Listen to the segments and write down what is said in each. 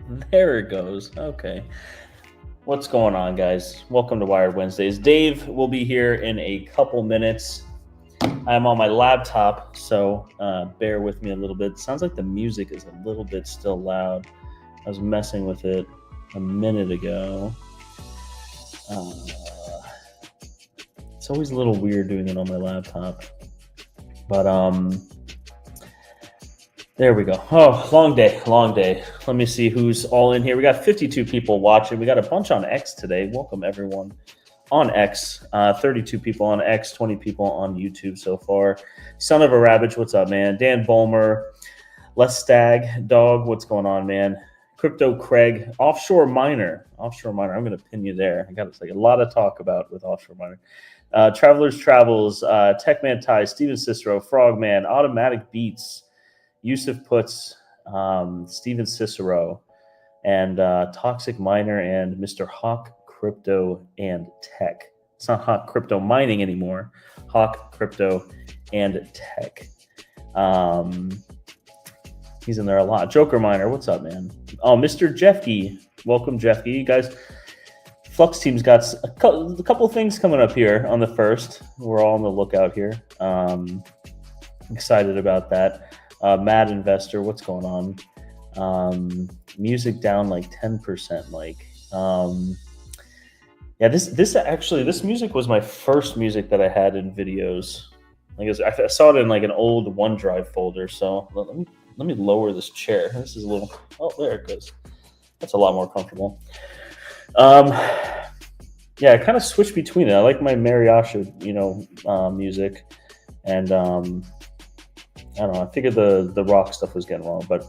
There it goes. Okay. What's going on, guys? Welcome to Wired Wednesdays. Dave will be here in a couple minutes. I'm on my laptop, so bear with me a little bit. Sounds like the music is a little bit still loud. I was messing with it a minute ago. It's always a little weird doing it on my laptop. But there we go. Oh, long day. Let me see who's all in here. We got 52 people watching. We got a bunch on X today. Welcome, everyone on X. 32 people on X, 20 people on YouTube so far. Son of a Rabbit, what's up, man? Dan Bulmer, Les Stag, Dog, what's going on, man? Crypto Craig, Offshore Miner. I'm going to pin you there. I got like a lot of talk about with Offshore Miner. Travelers Travels, Techman Ties, Steven Cicero, Frogman, Automatic Beats, Yusuf Puts, Steven Cicero, and Toxic Miner, and Mr. Hawk Crypto and Tech. It's not Hawk Crypto Mining anymore. Hawk Crypto and Tech. He's in there a lot. Joker Miner, what's up, man? Oh, Mr. Jeffkey. Welcome, Jeffkey. You guys, Flux Team's got a couple things coming up here on the 1st. We're all on the lookout here. Excited about that. Mad Investor, what's going on? Music down like 10%. Yeah, this music was my first music that I had in videos. I saw it in like an old OneDrive folder. So let me lower this chair. This is a little. Oh, there it goes. That's a lot more comfortable. Yeah, I kind of switch between it. I like my mariachi, music, and I don't know. I figured the rock stuff was getting wrong, but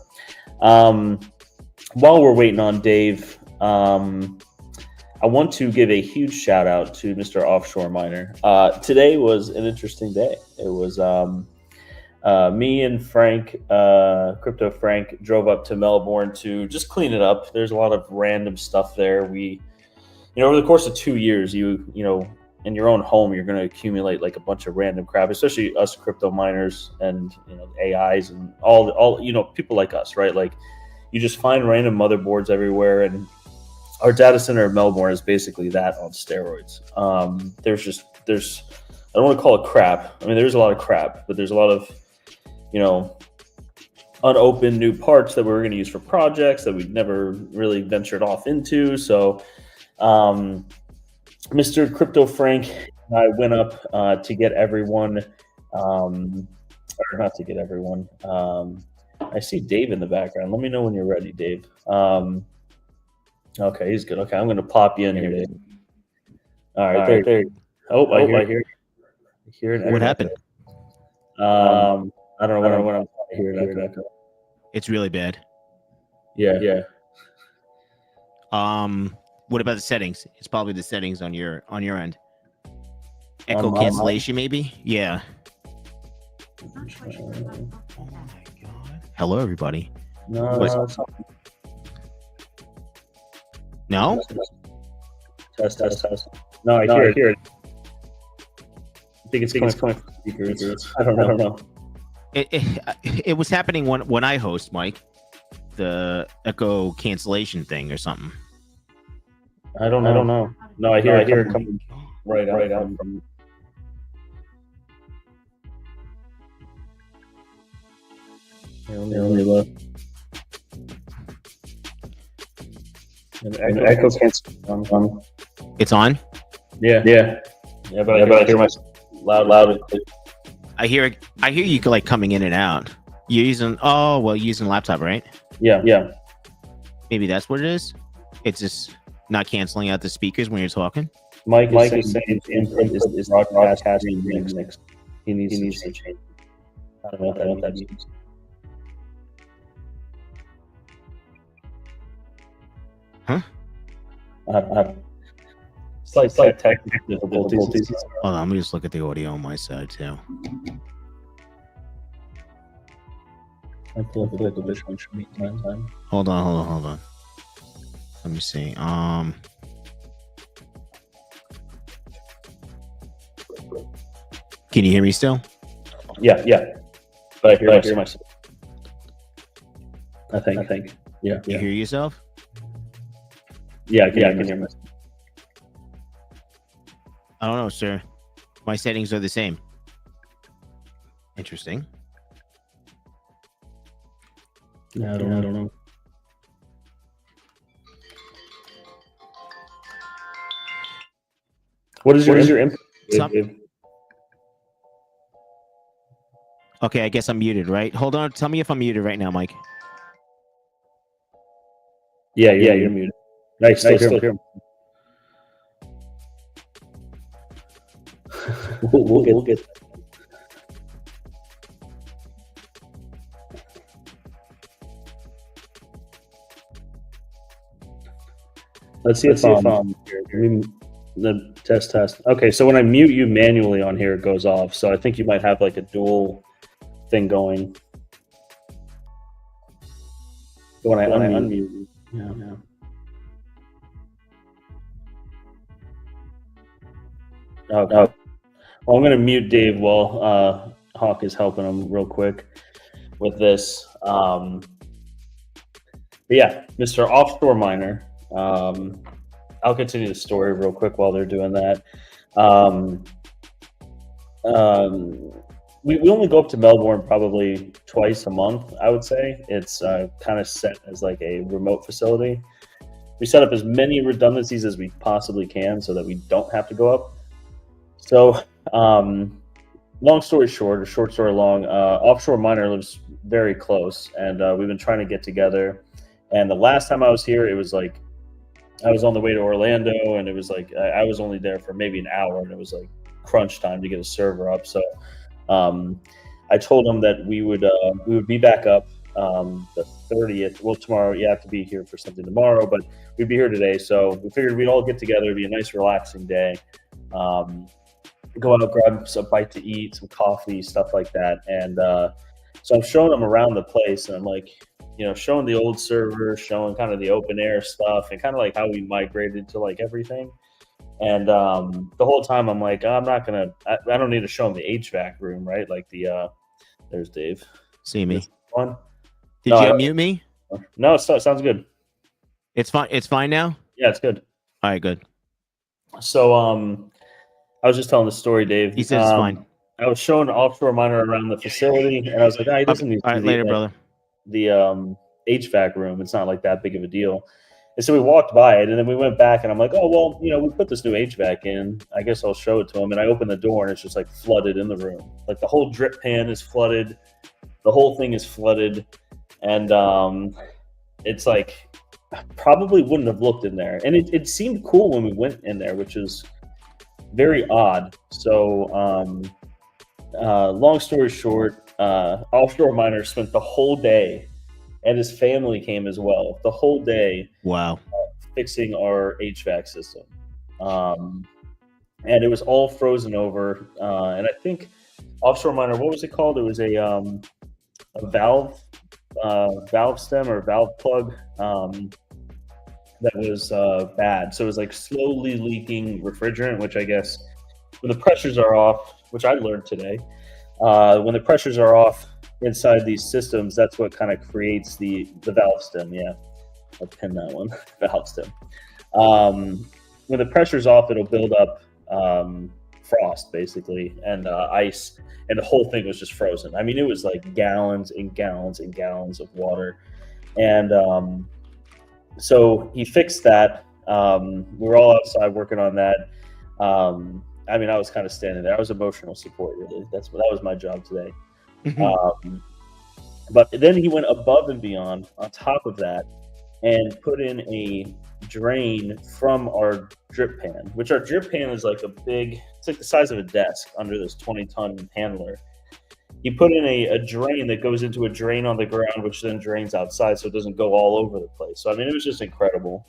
while we're waiting on Dave, I want to give a huge shout out to Mr. Offshore Miner. Today was an interesting day. It was me and Frank, Crypto Frank, drove up to Melbourne to just clean it up. There's a lot of random stuff there. We, over the course of 2 years, you in your own home, you're going to accumulate like a bunch of random crap, especially us crypto miners and AIs and all people like us, right? Like you just find random motherboards everywhere, and our data center in Melbourne is basically that on steroids. There's I don't want to call it crap. I mean, there's a lot of crap, but there's a lot of unopened new parts that we were going to use for projects that we'd never really ventured off into. So Mr. Crypto Frank and I went up to get everyone, or not to get everyone. I see Dave in the background. Let me know when you're ready, Dave. Okay, he's good. Okay, I'm going to pop you in here, Dave. All right, there. Oh, I hear it. What happened? I don't know what I'm hearing. It's really bad. Yeah. What about the settings? It's probably the settings on your end. Echo cancellation, maybe? Yeah. Oh my god. Hello, everybody. No. No? Test. No, I hear it. I think it's coming from speakers. I don't know. It was happening when I host, Mike. The echo cancellation thing or something. I don't know. No, I hear it coming right out from. Let me look. And echo cancellation. It's on? Yeah, but I hear myself loud and clear. I hear you like coming in and out. You're using laptop, right? Yeah. Maybe that's what it is. It's just not canceling out the speakers when you're talking. Mike is saying input is broadcasting mix. He needs to change. I don't know what that means. Huh? Slight technical difficulties. Hold on, let me just look at the audio on my side too. I pull up a visual time. Hold on. Let me see. Can you hear me still? Yeah. But I hear myself. I think. Yeah. You hear yourself? Yeah, I can hear myself. I don't know, sir. My settings are the same. Interesting. Yeah, I don't know. What is your input? Dave? Okay, I guess I'm muted, right? Hold on. Tell me if I'm muted right now, Mike. Yeah, you're muted. Nice, still hear him. We'll get that. Let's see if the test. Okay, so when I mute you manually on here, it goes off. So I think you might have like a dual thing going. When I unmute you. Yeah. Okay. Well, I'm going to mute Dave while Hawk is helping him real quick with this. But yeah, Mr. Offshore Miner. I'll continue the story real quick while they're doing that. We only go up to Melbourne probably twice a month, I would say. It's kind of set as like a remote facility. We set up as many redundancies as we possibly can so that we don't have to go up. So, long story short, or short story long, Offshore Miner lives very close, and we've been trying to get together. And the last time I was here, it was like I was on the way to Orlando, and it was like I was only there for maybe an hour, and it was like crunch time to get a server up. So I told him that we would be back up the 30th. Well, tomorrow you have to be here for something tomorrow, but we'd be here today. So we figured we'd all get together. It'd be a nice, relaxing day. Go out, grab some bite to eat, some coffee, stuff like that. And so I'm showing them around the place, and I'm like, showing the old server, showing kind of the open air stuff, and kind of like how we migrated to like everything. And the whole time I'm like, I'm not gonna. I don't need to show them the HVAC room, right? Like there's Dave. See me. One. Did you unmute me? No, it sounds good. It's fine. It's fine now. Yeah, it's good. All right, good. So I was just telling the story, Dave. He says it's fine. I was showing Offshore Miner around the facility, and I was like, he doesn't need to. All right, later, brother. The HVAC room. It's not like that big of a deal. And so we walked by it, and then we went back, and I'm like, oh, well, we put this new HVAC in. I guess I'll show it to him. And I opened the door, and it's just like flooded in the room. Like the whole drip pan is flooded. The whole thing is flooded. And it's like, I probably wouldn't have looked in there. And it seemed cool when we went in there, which is very odd. So long story short, Offshore Miner spent the whole day, and his family came as well, the whole day. Wow. Fixing our HVAC system. And it was all frozen over. And I think Offshore Miner, what was it called? It was a valve stem or valve plug that was bad. So it was like slowly leaking refrigerant, which I guess when the pressures are off, which I learned today, when the pressures are off inside these systems, that's what kind of creates the valve stem. Yeah, I'll pin that one, valve stem. When the pressure's off, it'll build up frost basically and ice, and the whole thing was just frozen. I mean, it was like gallons and gallons and gallons of water. And so he fixed that. We were all outside working on that. I mean, I was kind of standing there. I was emotional support, really. That was my job today. But then he went above and beyond on top of that and put in a drain from our drip pan, which our drip pan is like it's like the size of a desk under this 20-ton handler. He put in a drain that goes into a drain on the ground, which then drains outside so it doesn't go all over the place. So, I mean, it was just incredible.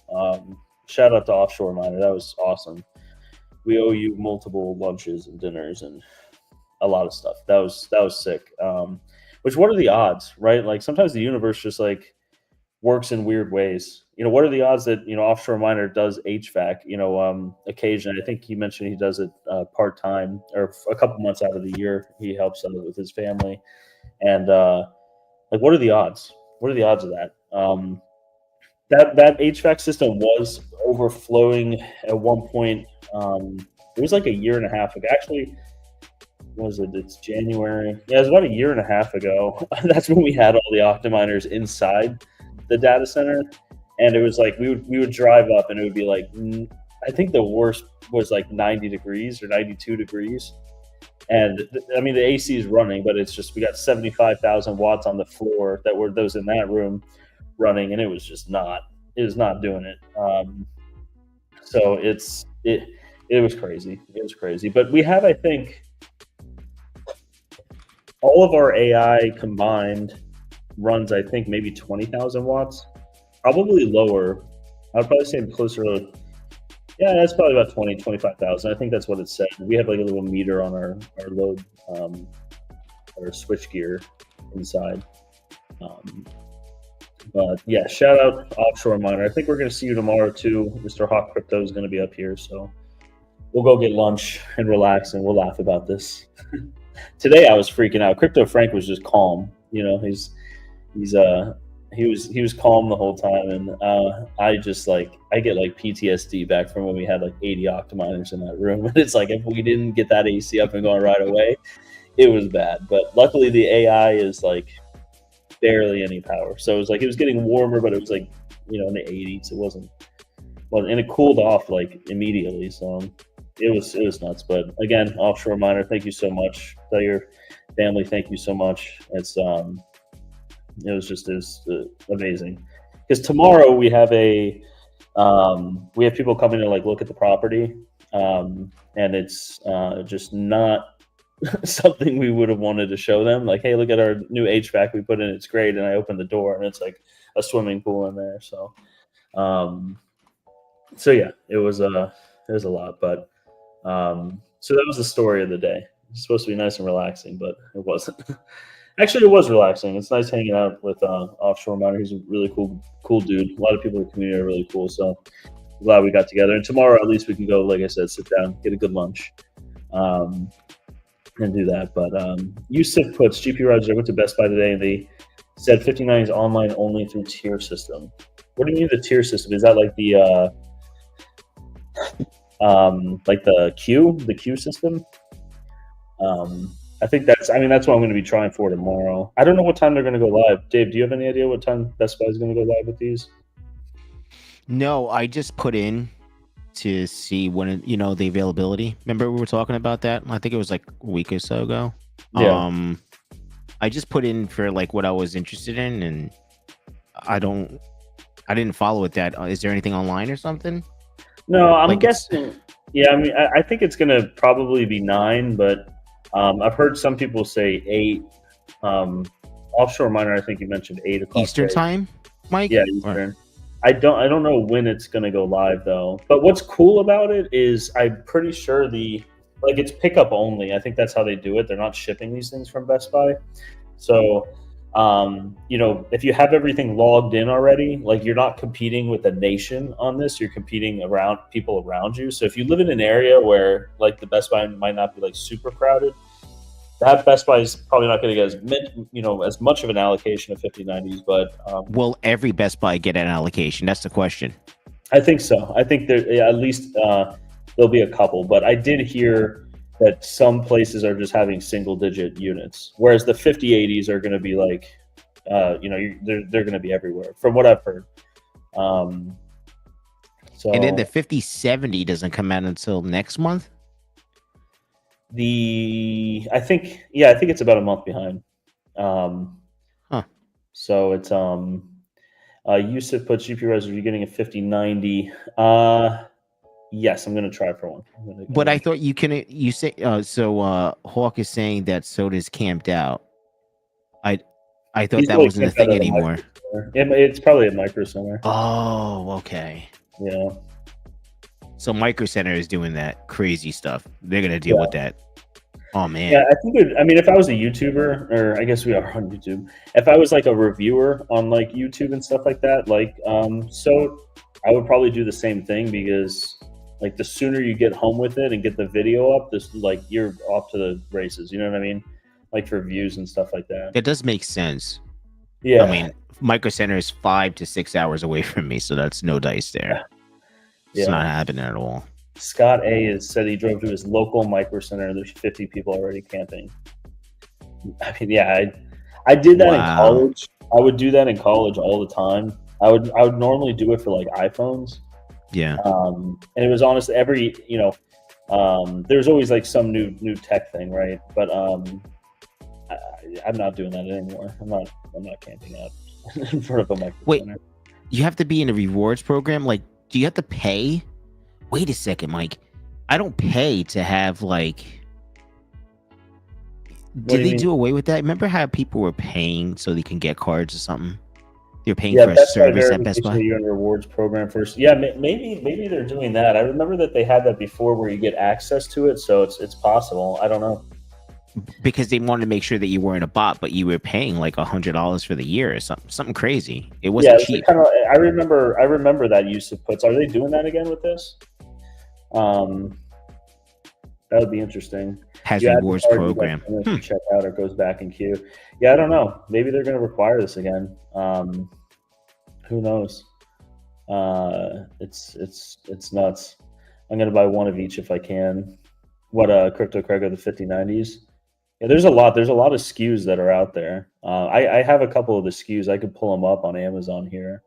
Shout out to Offshore Miner. That was awesome. We owe you multiple lunches and dinners and a lot of stuff. That was sick. What are the odds, right? Like sometimes the universe just like works in weird ways. What are the odds that Offshore Miner does HVAC? Occasionally, I think he mentioned he does it part time or a couple months out of the year. He helps out with his family, and like what are the odds? What are the odds of that? That HVAC system was overflowing at one point. It was like a year and a half ago. Actually, what was it? It's January. Yeah, it was about a year and a half ago. That's when we had all the Optiminers inside the data center, and it was like we would drive up, and it would be like, I think the worst was like 90 degrees or 92 degrees. And I mean, the AC is running, but it's just we got 75,000 watts on the floor that were those in that room running, and it was just not. It was not doing it. So it was crazy. It was crazy. But we have, I think, all of our AI combined runs, I think, maybe 20,000 watts, probably lower. I'd probably say closer to, yeah, that's probably about 20, 25,000. I think that's what it said. We have like a little meter on our load, our switch gear inside. But yeah, shout out Offshore Miner. I think we're going to see you tomorrow too. Mr. Hawk Crypto is going to be up here, so we'll go get lunch and relax, and we'll laugh about this. Today I was freaking out. Crypto Frank was just calm. You know, he was calm the whole time, and I just I get like PTSD back from when we had like 80 Optiminers in that room. And it's like if we didn't get that AC up and going right away, it was bad. But luckily the AI is like barely any power, so it was like it was getting warmer, but it was like, you know, in the 80s. It wasn't well, and it cooled off like immediately. So it was nuts. But again, Offshore Miner, thank you so much. Tell your family thank you so much. It's it was just amazing, because tomorrow we have people coming to like look at the property, and it's just not something we would have wanted to show them. Like, hey, look at our new HVAC we put in, it's great. And I opened the door and it's like a swimming pool in there. So yeah, it was a lot. But so that was the story of the day. It's supposed to be nice and relaxing, but it wasn't. Actually, it was relaxing. It's nice hanging out with Offshore Miner. He's a really cool dude. A lot of people in the community are really cool. So I'm glad we got together. And tomorrow, at least we can go, like I said, sit down, get a good lunch, and do that. But Yusuf puts GPURisers. I went to Best Buy today, and they said 5090 is online only through tier system. What do you mean the tier system? Is that like the queue system? I think that's what I'm going to be trying for tomorrow. I don't know what time they're going to go live. Dave, do you have any idea what time Best Buy is going to go live with these? No, I just put in to see when the availability. Remember we were talking about that? I think it was like a week or so ago. Yeah. I just put in for like what I was interested in, and I didn't follow it. That is there anything online or something? No, I'm guessing. Yeah, I mean, I think it's going to probably be 9, but I've heard some people say 8. Offshore Miner, I think you mentioned 8 o'clock Eastern time, Mike. Yeah, Eastern. I don't know when it's going to go live though. But what's cool about it is I'm pretty sure it's pickup only. I think that's how they do it. They're not shipping these things from Best Buy. So, if you have everything logged in already, like you're not competing with a nation on this, you're competing around people around you. So if you live in an area where like the Best Buy might not be like super crowded, that Best Buy is probably not going to get as much of an allocation of 5090s. But will every Best Buy get an allocation? That's the question. I think so. I think at least there'll be a couple. But I did hear that some places are just having single-digit units, whereas the 5080s are going to be like, they're going to be everywhere, from what I've heard. And then the 5070 doesn't come out until next month. I think it's about a month behind. So it's Yusuf puts GPURisers. You're getting a 5090. Yes, I'm gonna try for one. But I thought you say Hawk is saying that Soda's camped out. I thought that wasn't a thing anymore. It's probably a Micro Center. Oh, okay. Yeah. So Micro Center is doing that crazy stuff. They're gonna deal with that. Oh man. Yeah, I think. If I was a YouTuber, or I guess we are on YouTube. If I was like a reviewer on like YouTube and stuff like that, so I would probably do the same thing, because like the sooner you get home with it and get the video up, you're off to the races. You know what I mean? Like for views and stuff like that. It does make sense. Yeah. I mean, Micro Center is 5 to 6 hours away from me, so that's no dice there. It's not happening at all. Scott A said he drove to his local micro center. There's 50 people already camping. I mean, yeah, I did that in college. I would do that in college all the time. I would normally do it for like iPhones. Yeah. And it was honestly there's always like some new tech thing, right? But I'm not doing that anymore. I'm not camping out in front of a micro center. Wait, you have to be in a rewards program? Like, do you have to pay? Wait a second, Mike. I don't pay to have like. Did they do away with that? Remember how people were paying so they can get cards or something? You're paying for a service at Best Buy. You're in a rewards program first. Yeah, maybe they're doing that. I remember that they had that before, where you get access to it. So it's possible. I don't know. Because they wanted to make sure that you weren't a bot, but you were paying like $100 for the year or something crazy. It wasn't cheap. I remember that use of puts. Are they doing that again with this? That would be interesting. Has rewards program. Check out or goes back in queue. Yeah, I don't know. Maybe they're going to require this again. Who knows? It's nuts. I'm going to buy one of each if I can. What Crypto Craig of the 5090's? Yeah, there's a lot of SKUs that are out there. I have a couple of the SKUs. I could pull them up on Amazon here.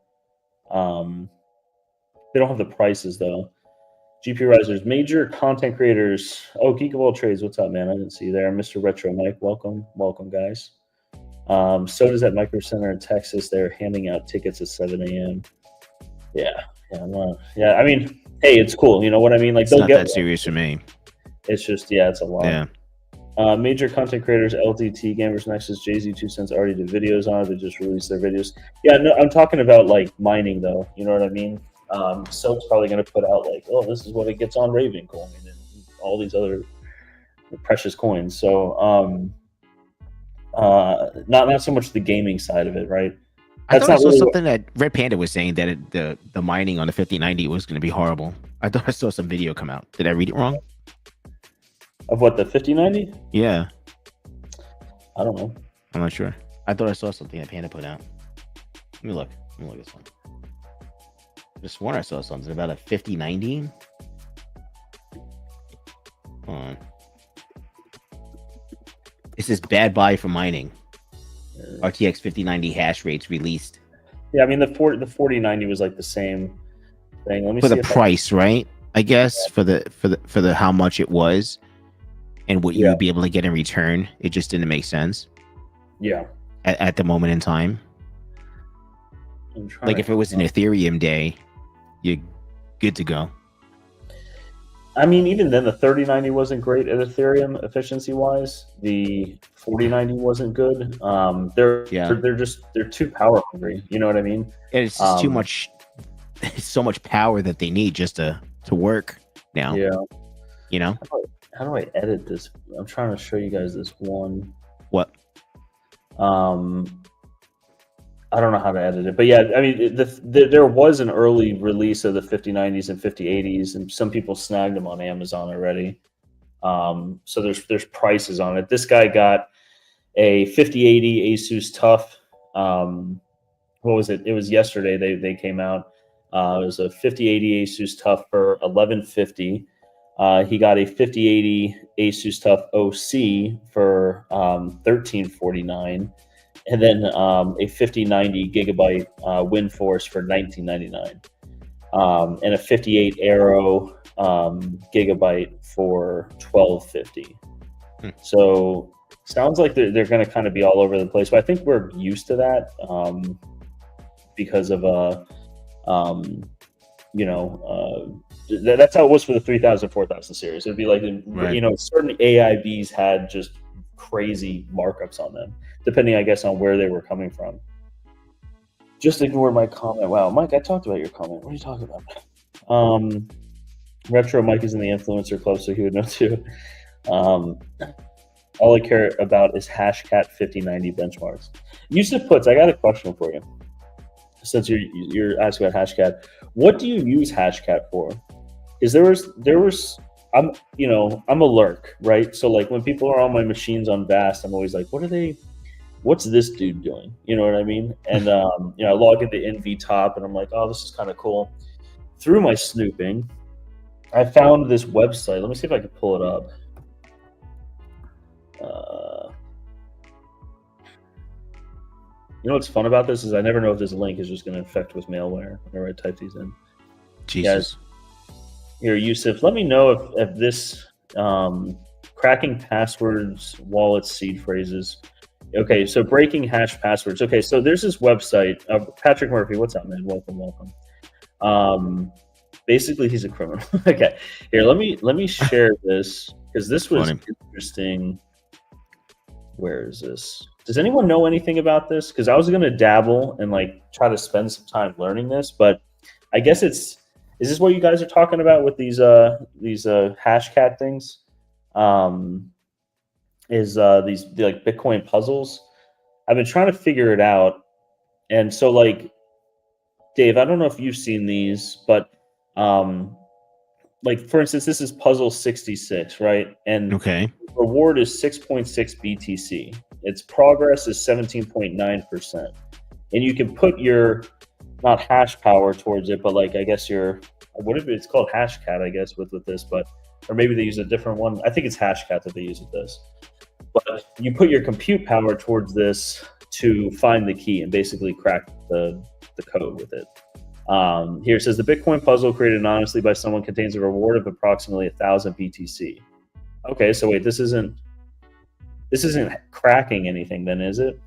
They don't have the prices though. GPURisers, major content creators. Oh, Geek of All Trades, what's up, man? I didn't see you there. Mr. Retro Mike, welcome, guys. So does that Micro Center in Texas. They're handing out tickets at 7 a.m. Yeah. I mean, hey, it's cool. You know what I mean? Like, it's not that serious for me. It's just, it's a lot. Yeah. Major content creators, LDT, Gamers Nexus, Jay-Z 2 Cents already did videos on it. They just released their videos. Yeah, no, I'm talking about like mining though. You know what I mean? Soap's probably going to put out like, oh, this is what it gets on Ravencoin and all these other precious coins. So, not so much the gaming side of it, right? I thought I saw something that Red Panda was saying that the mining on the 5090 was going to be horrible. I thought I saw some video come out. Did I read it wrong? Of what, the 5090? Yeah. I don't know. I'm not sure. I thought I saw something that Panda put out. Let me look at this one. Just sworn I saw something about a 5090. Hold on. This is bad buy for mining. RTX 5090 hash rates released. Yeah, I mean the 4090 was like the same thing. Let me for see the price, right? I guess for the how much it was and what you would be able to get in return. It just didn't make sense. Yeah. At the moment in time. Like if it was an Ethereum day, you're good to go. I mean, even then, the 3090 wasn't great at Ethereum efficiency wise. The 4090 wasn't good. They're too power hungry. You know what I mean? And it's just too much. It's so much power that they need just to work now. Yeah. You know. How do I edit this? I'm trying to show you guys this one. What? I don't know how to edit it, but yeah, I mean, there was an early release of the 5090s and 5080s, and some people snagged them on Amazon already. So there's prices on it. This guy got a 5080 Asus TUF. What was it? It was yesterday. They came out. It was a 5080 Asus TUF for $1150. He got a 5080 Asus TUF OC for $1349. And then a 5090 gigabyte WinForce for $1999, and a 58 Aero gigabyte for $1250. So sounds like they're going to kind of be all over the place. But I think we're used to that because of that's how it was for the 3000, 4000 series. It'd be like certain AIBs had just crazy markups on them, depending, I guess, on where they were coming from. Just ignore my comment. Wow, Mike, I talked about your comment. What are you talking about? Retro Mike is in the influencer club, so he would know too. All I care about is Hashcat 5090 benchmarks. Use of puts. I got a question for you. Since you're asking about Hashcat, what do you use Hashcat for? Is there was I'm a lurk, right? So like when people are on my machines on Vast, I'm always like, what's this dude doing? You know what I mean? And I log into NV Top and I'm like, oh, this is kind of cool. through my snooping, I found this website. Let me see if I can pull it up. You know what's fun about this is I never know if this link is just going to infect with malware whenever I type these in. Jesus. Here, Yusuf, let me know if this cracking passwords, wallets, seed phrases. Okay, so breaking hash passwords. Okay, so there's this website. Patrick Murphy, what's up, man? Welcome. Basically, he's a criminal. Okay, here, let me share this because this was interesting. Where is this? Does anyone know anything about this? Because I was going to dabble and like try to spend some time learning this, but I guess is this what you guys are talking about with these Hashcat things? These like Bitcoin puzzles? I've been trying to figure it out, and so like Dave, I don't know if you've seen these, but like for instance, this is puzzle 66, right? And okay, reward is 6.6 BTC. Its progress is 17.9%, and you can put your not hash power towards it, but like I guess it's called Hashcat, I guess with this, but or maybe they use a different one. I think it's Hashcat that they use with this. But you put your compute power towards this to find the key and basically crack the code with it. Here it says the Bitcoin puzzle created anonymously by someone contains a reward of approximately 1,000 BTC. Okay, so wait, this isn't cracking anything then, is it?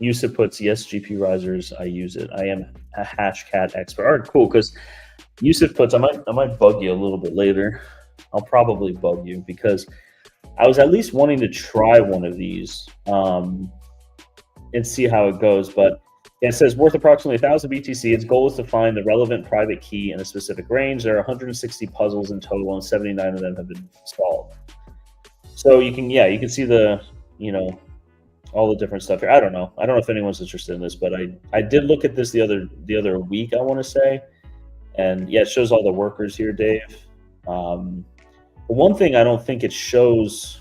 Yusuf puts, yes, GPURisers, I use it. I am a Hashcat expert. All right, cool, because Yusuf puts, I might bug you a little bit later. I'll probably bug you because I was at least wanting to try one of these and see how it goes. But it says worth approximately 1,000 BTC. Its goal is to find the relevant private key in a specific range. There are 160 puzzles in total, and 79 of them have been solved. So you can see the, all the different stuff here. I don't know if anyone's interested in this, but I did look at this the other week, I want to say, and yeah, it shows all the workers here, Dave. One thing I don't think it shows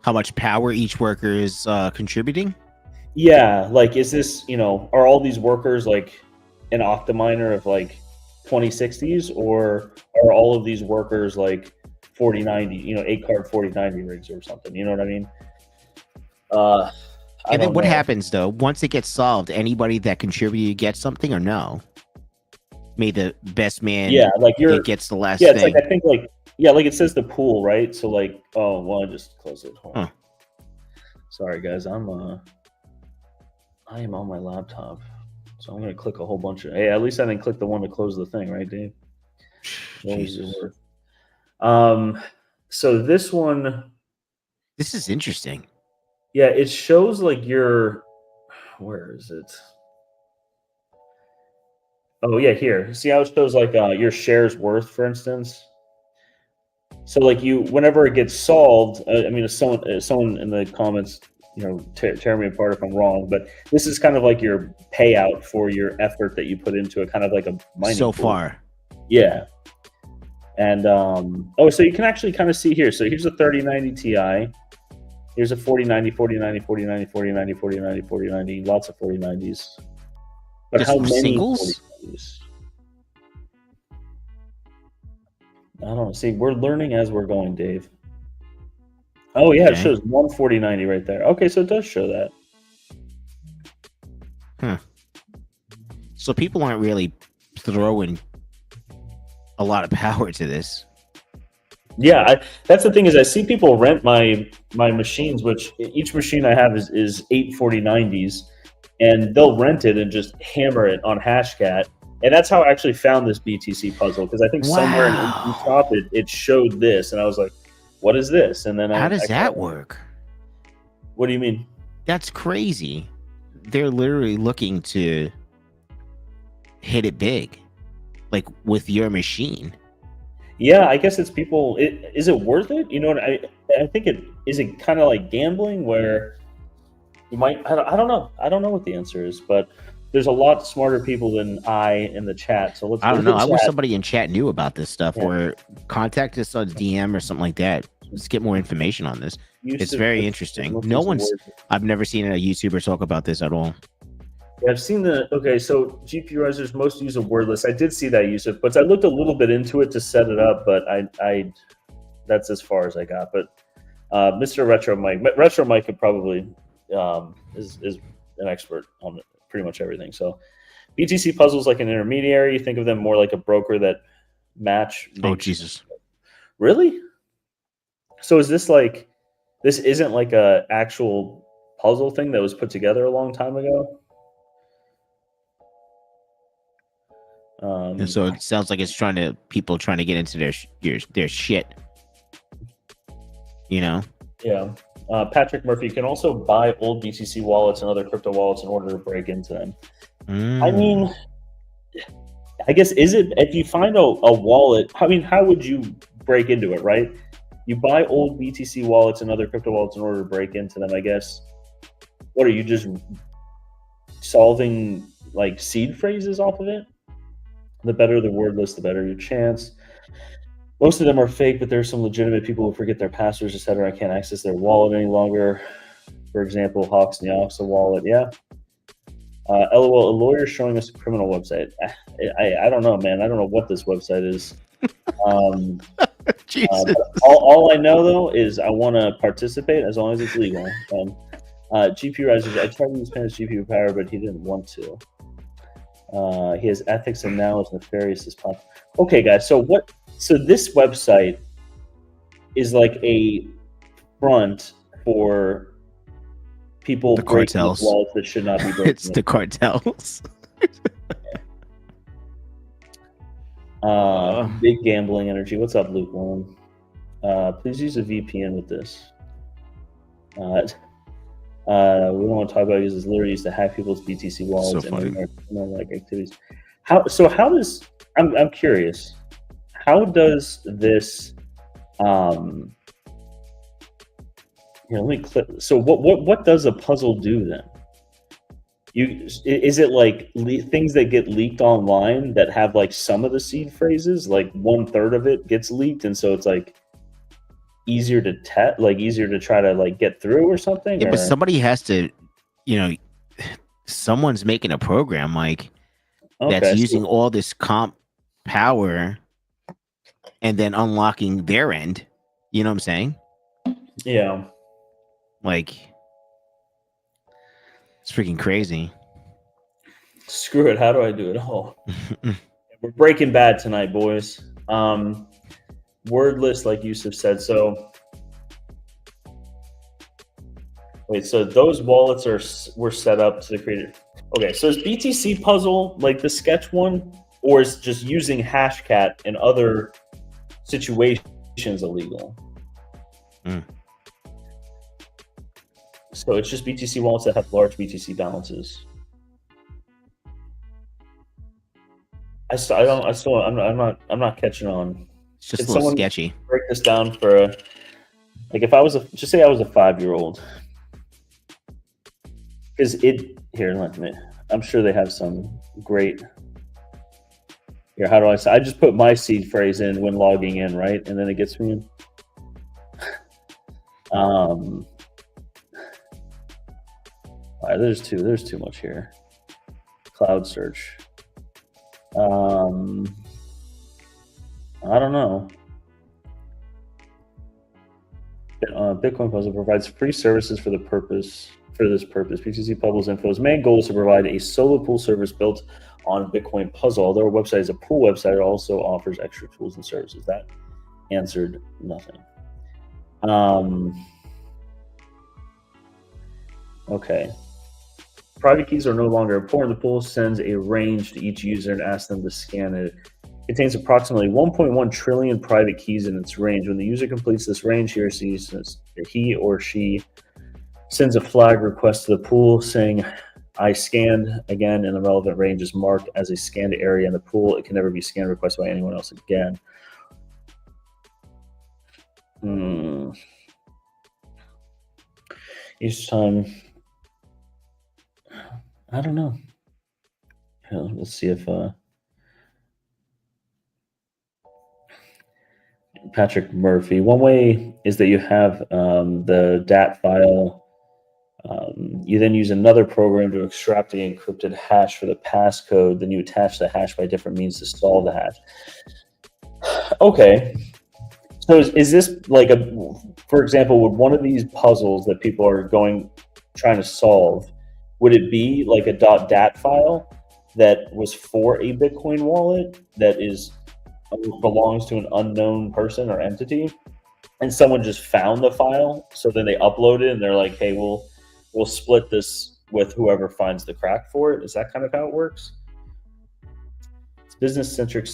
how much power each worker is contributing. Yeah, like is this, are all these workers like an Octominer of like 2060s, or are all of these workers like 4090, 8-card 4090 rigs or something? You know what I mean? And then what happens though once it gets solved? Anybody that contributed gets something or no? May the best man gets the last thing. It's like I think like it says the pool, right? So like I just closed it. Hold on. Sorry guys, I am on my laptop, so I'm gonna click a whole bunch of. Hey, at least I didn't click the one to close the thing, right, Dave? So this one. This is interesting. Yeah, it shows like your. Where is it? Oh yeah, here. See how it shows like your shares worth, for instance. So like whenever it gets solved, if someone in the comments, tear me apart if I'm wrong, but this is kind of like your payout for your effort that you put into it, kind of like a mining so pool. Far. Yeah. And so you can actually kind of see here. So here's a 3090 Ti. Here's a 4090, 4090, 4090, 4090, 4090, 4090, lots of 4090s. But just how many singles? 4090s? I don't know. See, we're learning as we're going, Dave. Oh yeah, okay. It shows 1 4090 right there. Okay, so it does show that. So people aren't really throwing a lot of power to this. Yeah, that's the thing is I see people rent my machines, which each machine I have is 8 4090s, and they'll rent it and just hammer it on Hashcat. And that's how I actually found this BTC puzzle, because I think somewhere in shop it showed this, and I was like, what is this? And then how does that work? What do you mean? That's crazy. They're literally looking to hit it big, like with your machine. Yeah, I guess it's people. Is it worth it? You know what I think it is. It kind of like gambling where you might. I don't know. I don't know what the answer is, but there's a lot smarter people than I in the chat. So let's. I don't know. I wish somebody in chat knew about this stuff, or contact us on DM or something like that. Let's get more information on this. It's very interesting. I've never seen a YouTuber talk about this at all. Yeah, I've seen the okay. So GPURisers most use a word list. I did see that use it, but I looked a little bit into it to set it up. But I that's as far as I got. But Mr. Retro Mike could probably is an expert on pretty much everything. So BTC puzzles like an intermediary. You think of them more like a broker that match. Oh Jesus! Really? So is this like this isn't like a actual puzzle thing that was put together a long time ago? And so it sounds like it's people trying to get into their shit. You know? Yeah. Patrick Murphy can also buy old BTC wallets and other crypto wallets in order to break into them. I mean, I guess is it if you find a wallet? I mean, how would you break into it? Right? You buy old BTC wallets and other crypto wallets in order to break into them. I guess. What are you just solving like seed phrases off of it? The better the word list, the better your chance. Most of them are fake, but there's some legitimate people who forget their passwords, etc. I can't access their wallet any longer. For example, Hawks Neoxa wallet. Yeah. LOL, a lawyer showing us a criminal website. I don't know, man. I don't know what this website is. Jesus. All I know, though, is I want to participate as long as it's legal. GPURisers, I tried to use Panda's GPU power, but he didn't want to. He has ethics and now is nefarious as possible. Okay, guys. So what? So this website is like a front for people the breaking cartels. wallets that should not be broken. It's the cartels. Big gambling energy. What's up, Lukewarm? Please use a VPN with this. We don't want to talk about it because it's literally used to hack people's BTC wallets and like activities. How does I'm curious. How does this here, let me click. So what does a puzzle do then? Is it like things that get leaked online that have like some of the seed phrases, like 1/3 of it gets leaked, and so it's like easier to easier to try to like get through or something? Yeah, but somebody has to, someone's making a program like that's using all this comp power and then unlocking their end. You know what I'm saying? Yeah. Like, it's freaking crazy. Screw it. How do I do it all? We're Breaking Bad tonight, boys. Word list, like Yusuf said. So, wait. So those wallets were set up to create. Okay. So is BTC puzzle like the sketch one, or is just using Hashcat in other situations illegal? So it's just BTC wallets that have large BTC balances. I'm not catching on. It's just a little sketchy. Break this down for like if I was just say I was a 5-year-old, because I'm sure they have some great. Here, how do I say? I just put my seed phrase in when logging in, right, and then it gets me in. All right, there's too much here. Cloud search. I don't know. Bitcoin Puzzle provides free services for this purpose. BTC Puzzle's Info's main goal is to provide a solo pool service built on Bitcoin Puzzle. Although our website is a pool website, it also offers extra tools and services. That answered nothing. Okay. Private keys are no longer important. The pool sends a range to each user and asks them to scan it. It contains approximately 1.1 trillion private keys in its range. When the user completes this range, he or she sends a flag request to the pool saying, I scanned again, and the relevant range is marked as a scanned area in the pool. It can never be scanned requested by anyone else again. Each time, I don't know. Let's see if Patrick Murphy. One way is that you have the DAT file You then use another program to extract the encrypted hash for the passcode. Then you attach the hash by different means to solve the hash. Okay. So is this like for example, would one of these puzzles that people are trying to solve, would it be like a .dat file that was for a Bitcoin wallet that belongs to an unknown person or entity, and someone just found the file, so then they upload it and they're like, hey, we'll split this with whoever finds the crack for it? Is that kind of how it works? It's business-centric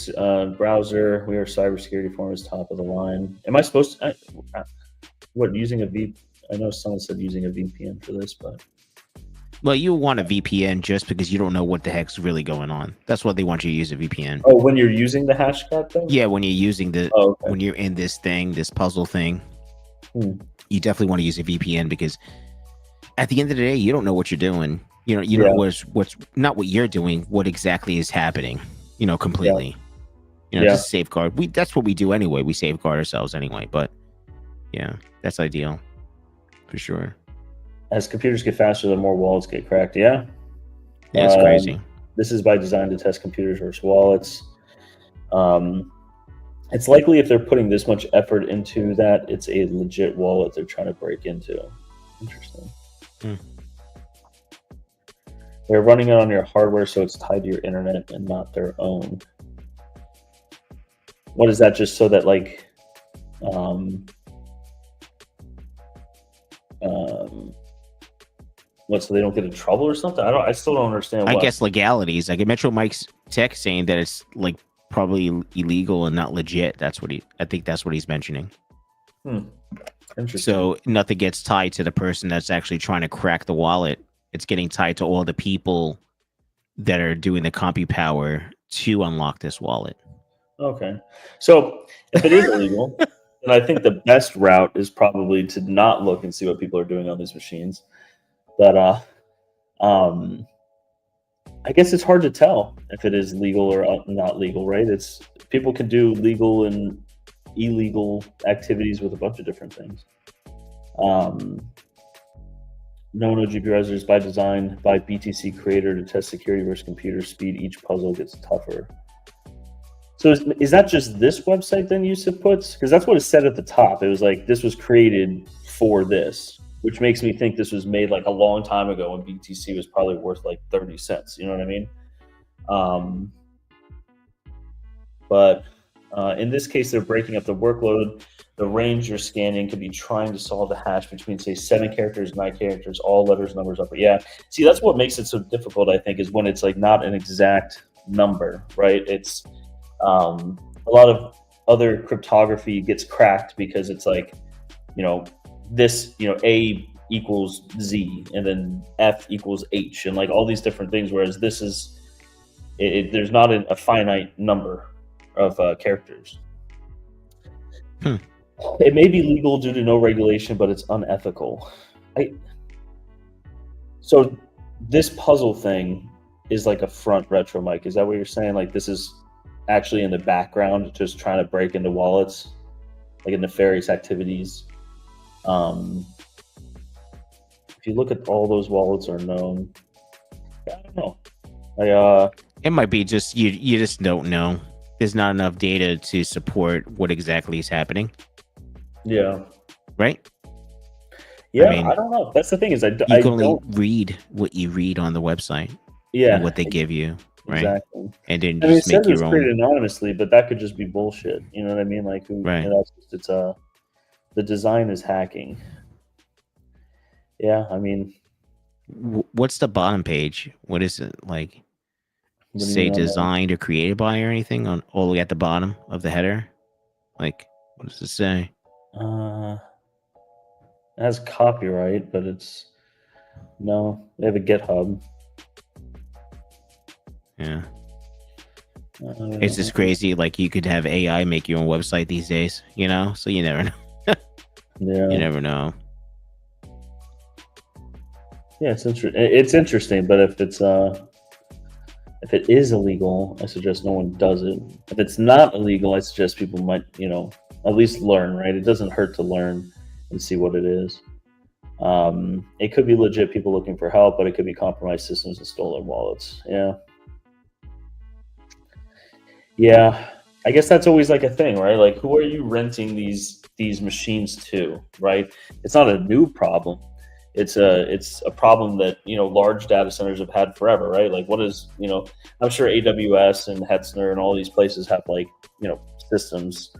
browser. We are cybersecurity forum is top of the line. Am I supposed to, using a I know someone said using a VPN for this, but. Well, you want a VPN just because you don't know what the heck's really going on. That's what they want you to use a VPN. Oh, when you're using the hashcat thing? Yeah, when you're using when you're in this puzzle thing, you definitely want to use a VPN, because at the end of the day, you don't know what you're doing. You don't know what's not what you're doing, what exactly is happening, completely. Just safeguard. That's what we do anyway. We safeguard ourselves anyway, but yeah, that's ideal for sure. As computers get faster, the more wallets get cracked. Yeah, it's crazy. This is by design to test computers versus wallets. It's likely if they're putting this much effort into that, it's a legit wallet they're trying to break into. Interesting. They're running it on your hardware, so it's tied to your internet and not their own. What is that? Just so that like, so they don't get in trouble or something? I still don't understand. I guess legalities. Like Metro Mike's tech saying that it's like probably illegal and not legit. I think that's what he's mentioning. Interesting. So nothing gets tied to the person that's actually trying to crack the wallet. It's getting tied to all the people that are doing the compute power to unlock this wallet. Okay. So if it is illegal, then I think the best route is probably to not look and see what people are doing on these machines. But I guess it's hard to tell if it is legal or not legal, right? People can do legal and illegal activities with a bunch of different things. No GPURisers by design by BTC creator to test security versus computer speed. Each puzzle gets tougher. So is that just this website then Yusuf puts? Because that's what it said at the top. It was like, this was created for this, which makes me think this was made like a long time ago when BTC was probably worth like 30 cents. You know what I mean? But in this case, they're breaking up the workload. The range you're scanning could be trying to solve the hash between, say, 7 characters, 9 characters, all letters, numbers, upper. Yeah. See, that's what makes it so difficult, I think, is when it's like not an exact number, right? It's a lot of other cryptography gets cracked because it's like, this, A equals Z and then F equals H and like all these different things. Whereas this is, there's not a finite number of characters. It may be legal due to no regulation, but it's unethical. So this puzzle thing is like a front retro, Mike. Is that what you're saying? Like this is actually in the background, just trying to break into wallets, like in nefarious activities. If you look at all those wallets are known, I don't know. It might be just you just don't know. There's not enough data to support what exactly is happening. Yeah. Right? Yeah, I don't know. That's the thing is, you can only read what you read on the website. Yeah. And what they give you. Right. Exactly. And then just make your own. Created anonymously, but that could just be bullshit. You know what I mean? Like, it's the design is hacking. Yeah, I mean, what's the bottom page? What is it like? Say designed or created by or anything on all the way at the bottom of the header? Like, what does it say? It has copyright, but no, they have a GitHub. Yeah. It's just crazy. Like you could have AI make your own website these days, so you never know. Yeah. You never know. Yeah, it's interesting, but if it is illegal, I suggest no one does it. If it's not illegal, I suggest people might, at least learn, right? It doesn't hurt to learn and see what it is. It could be legit people looking for help, but it could be compromised systems and stolen wallets. Yeah. I guess that's always like a thing, right? Like, who are you renting these machines to, right? It's not a new problem. It's a problem that, you know, large data centers have had forever, right? Like, what is, you know, I'm sure AWS and Hetzner and all these places have, like, you know, systems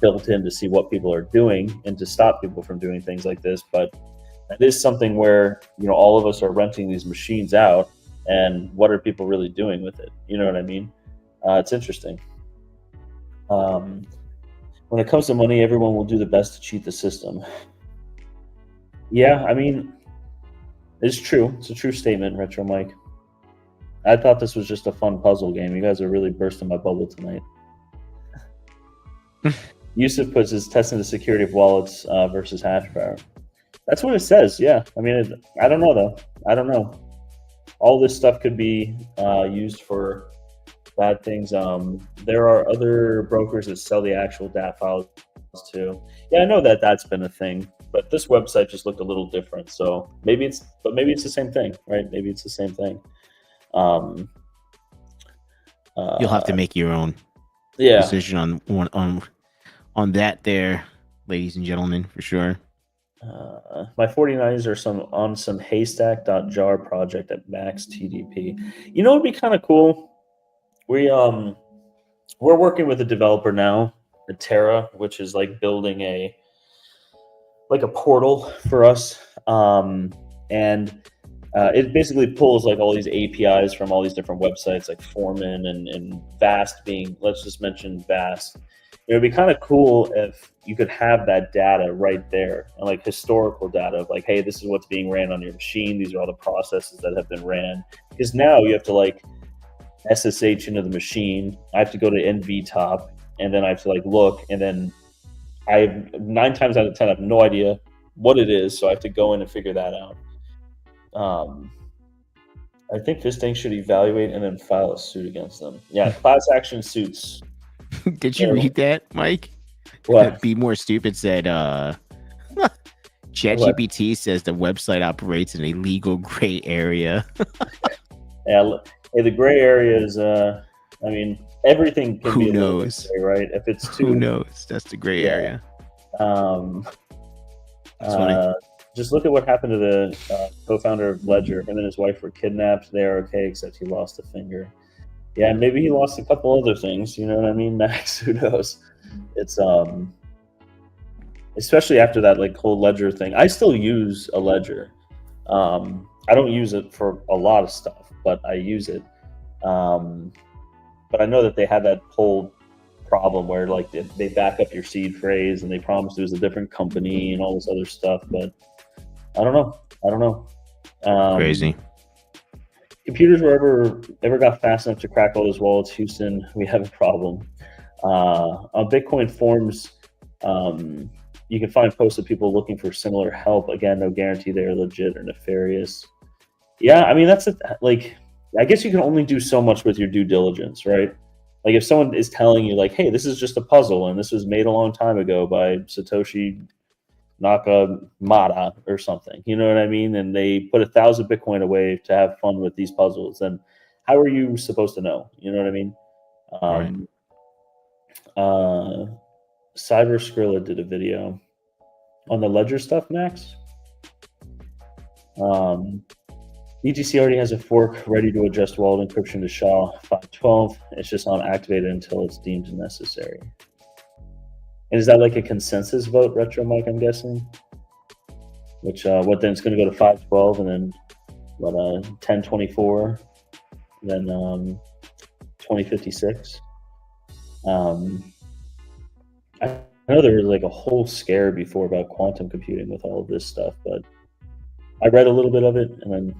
built in to see what people are doing and to stop people from doing things like this. But that is something where, you know, all of us are renting these machines out, and what are people really doing with it? You know what I mean? It's interesting. When it comes to money, everyone will do the best to cheat the system. Yeah, I mean, it's true. It's a true statement, Retro Mike. I thought this was just a fun puzzle game. You guys are really bursting my bubble tonight. Yusuf puts his testing the security of wallets versus hash power. That's what it says. Yeah, I mean, I don't know though. I don't know. All this stuff could be used for bad things. There are other brokers that sell the actual DAT files too. Yeah, I know that that's been a thing, but this website just looked a little different. So maybe it's the same thing, right? Maybe it's the same thing. You'll have to make your own decision on that there, ladies and gentlemen, for sure. My 49ers are on some haystack.jar project at max TDP. You know, it'd be kind of cool. We're working with a developer now, Terra, which is like building a portal for us, and it basically pulls like all these APIs from all these different websites, like Foreman and Vast being, let's just mention Vast. It would be kind of cool if you could have that data right there, and like historical data of like, hey, this is what's being ran on your machine. These are all the processes that have been ran. Because now you have to like SSH into the machine. I have to go to NVTop, and then I have to like look, and then I have 9 times out of 10 I have no idea what it is, so I have to go in and figure that out. I think Fistank should evaluate and then file a suit against them. Yeah, class action suits. Did you read that, Mike? What? Be More Stupid said, ChatGPT says the website operates in a legal gray area. Yeah, hey, the gray area is, I mean, everything can be. Who knows? Gray, right? If it's too. Who knows? That's the gray area. That's funny. Just look at what happened to the co-founder of Ledger. Him and his wife were kidnapped. They're okay, except he lost a finger. Yeah, maybe he lost a couple other things. You know what I mean, Max? Who knows? It's especially after that like whole Ledger thing. I still use a Ledger. I don't use it for a lot of stuff, but I use it. But I know that they had that whole problem where like they back up your seed phrase and they promised it was a different company and all this other stuff. But I don't know. Crazy. Computers were ever got fast enough to crack all those wallets, Houston, we have a problem. On Bitcoin forums, you can find posts of people looking for similar help. Again, no guarantee they're legit or nefarious. Yeah, I mean, I guess you can only do so much with your due diligence, right? Like if someone is telling you like, hey, this is just a puzzle and this was made a long time ago by Satoshi Nakamoto or something, you know what I mean? And they put 1,000 Bitcoin away to have fun with these puzzles. And how are you supposed to know? You know what I mean? Right. Cyber Skrilla did a video on the Ledger stuff, Max. BGC already has a fork ready to adjust wallet encryption to SHA-512. It's just not activated until it's deemed necessary. And is that like a consensus vote, Retro Mike, I'm guessing? Which, what then it's going to go to 512 and then, 1024, then 2056. I know there was like a whole scare before about quantum computing with all of this stuff, but I read a little bit of it and then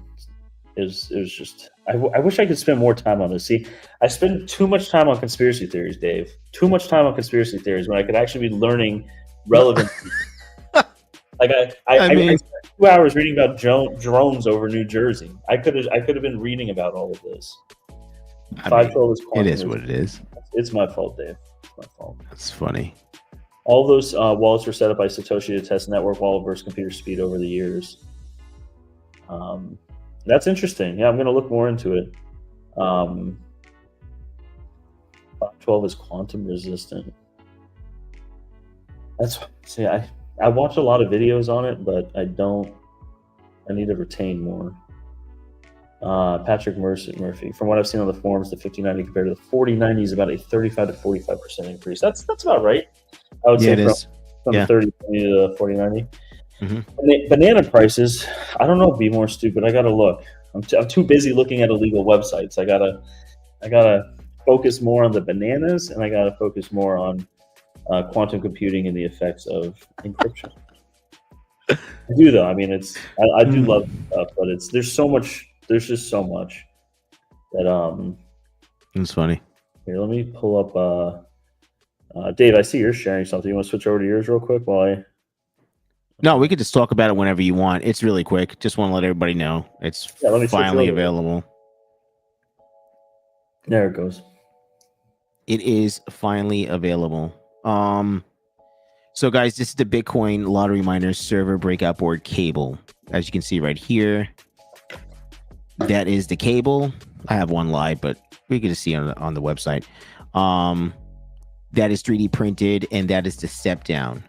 it was just, I wish I could spend more time on this. See, I spend too much time on conspiracy theories, Dave. Too much time on conspiracy theories when I could actually be learning relevant. Like I spent 2 hours reading about drones over New Jersey. I could have been reading about all of this. 512 is quantum. It is what it is. It's my fault, Dave. It's my fault. That's funny. All those wallets were set up by Satoshi to test network wallet versus computer speed over the years. That's interesting. Yeah, I'm going to look more into it. 512 is quantum resistant. I watched a lot of videos on it, but I need to retain more. Patrick Murphy. From what I've seen on the forums, the 5090 compared to the 4090 is about a 35 to 45% increase. That's about right. I would say from the 3090 to the 4090. Mm-hmm. Banana prices, I don't know, be more stupid. I gotta look. I'm too busy looking at illegal websites. I gotta focus more on the bananas, and I gotta focus more on quantum computing and the effects of encryption. I do though. I mean, I do love stuff, but there's just so much that It's funny. Here, let me pull up. Dave, I see you're sharing something. You want to switch over to yours real quick while I? No, we could just talk about it whenever you want. It's really quick. Just want to let everybody know it's finally available. There it goes. It is finally available. So guys, this is the Bitcoin Lottery Miners server breakout board cable. As you can see right here, that is the cable. I have one live, but we can just see on the website. That is 3D printed, and that is the step down.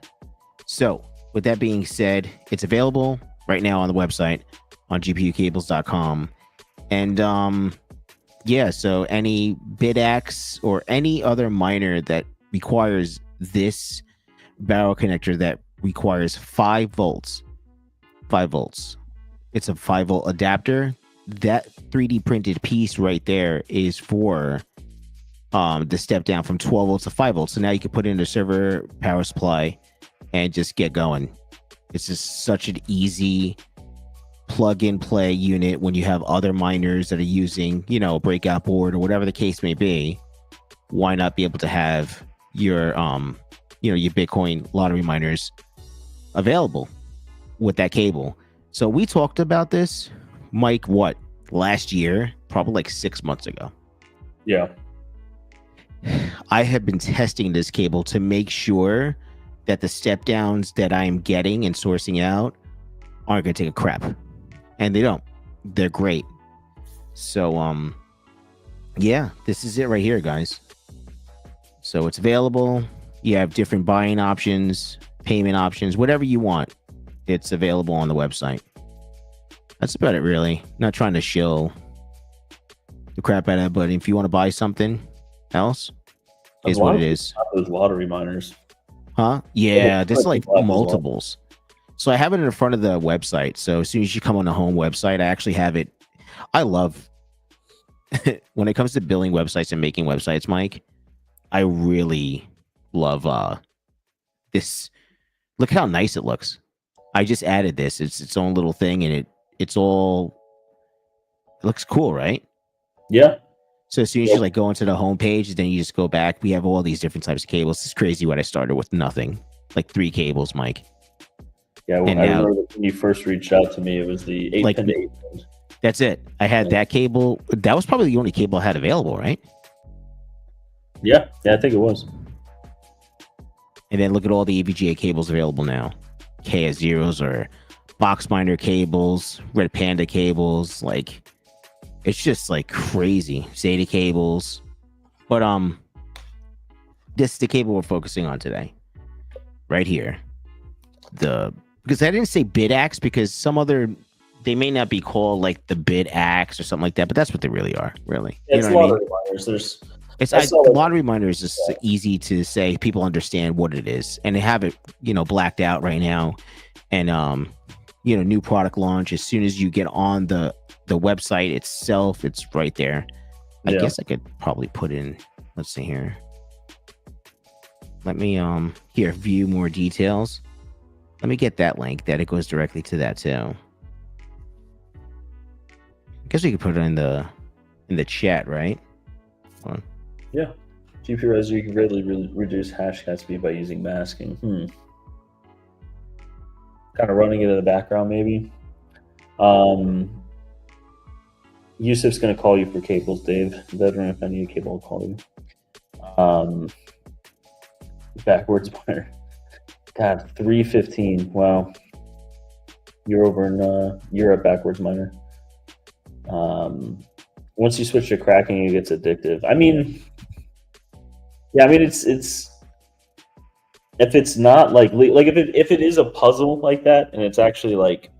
So with that being said, it's available right now on the website on gpucables.com. And yeah, so any BitX or any other miner that requires this barrel connector that requires 5 volts, it's a 5-volt adapter. That 3D printed piece right there is for the step down from 12 volts to 5 volts. So now you can put in a server power supply and just get going. It's just such an easy plug and play unit when you have other miners that are using, a breakout board or whatever the case may be. Why not be able to have your your Bitcoin lottery miners available with that cable? So we talked about this, Mike, last year, probably like 6 months ago. Yeah. I have been testing this cable to make sure that the step downs that I am getting and sourcing out aren't going to take a crap. And they don't. They're great. So, yeah, this is it right here, guys. So it's available. You have different buying options, payment options, whatever you want. It's available on the website. That's about it, really. Not trying to shill the crap out of it, but if you want to buy something else, is what it is. Those lottery miners. Huh? Yeah, there's like multiples. So I have it in the front of the website. So as soon as you come on the home website, I actually have it. I love when it comes to building websites and making websites, Mike, I really love this. Look how nice it looks. I just added this. It's its own little thing, and it looks cool, right? Yeah. So as soon as you go into the home page, then you just go back. We have all these different types of cables. It's crazy what I started with nothing. Like 3 cables, Mike. Yeah, I remember when you first reached out to me, it was the 8-pin to 8-pin. That's it. I had that cable. That was probably the only cable I had available, right? Yeah, I think it was. And then look at all the EVGA cables available now. KS0s or box miner cables, Red Panda cables, it's just crazy. Zeta cables. But this is the cable we're focusing on today. Right here. Because I didn't say BitX because they may not be called the BitX or something like that, but that's what they really are, really. Yeah, it's lottery miners. Lottery miners is just easy to say. People understand what it is, and they have it, blacked out right now. And new product launch. As soon as you get on the website itself, it's right there. I guess I could probably put in. Let's see here. Let me here view more details. Let me get that link. That it goes directly to that too. I guess we could put it in the chat, right? Hold on. Yeah. GPURisers, you can greatly reduce hashcat speed by using masking. Kind of running it in the background, maybe. Yusuf's going to call you for cables, Dave. Veteran, if I need a cable, I'll call you. Backwards miner. God, 315. Wow. You're over in Europe, backwards miner. Once you switch to cracking, it gets addictive. I mean, yeah, I mean it's if it's not like if it is a puzzle like that and it's actually like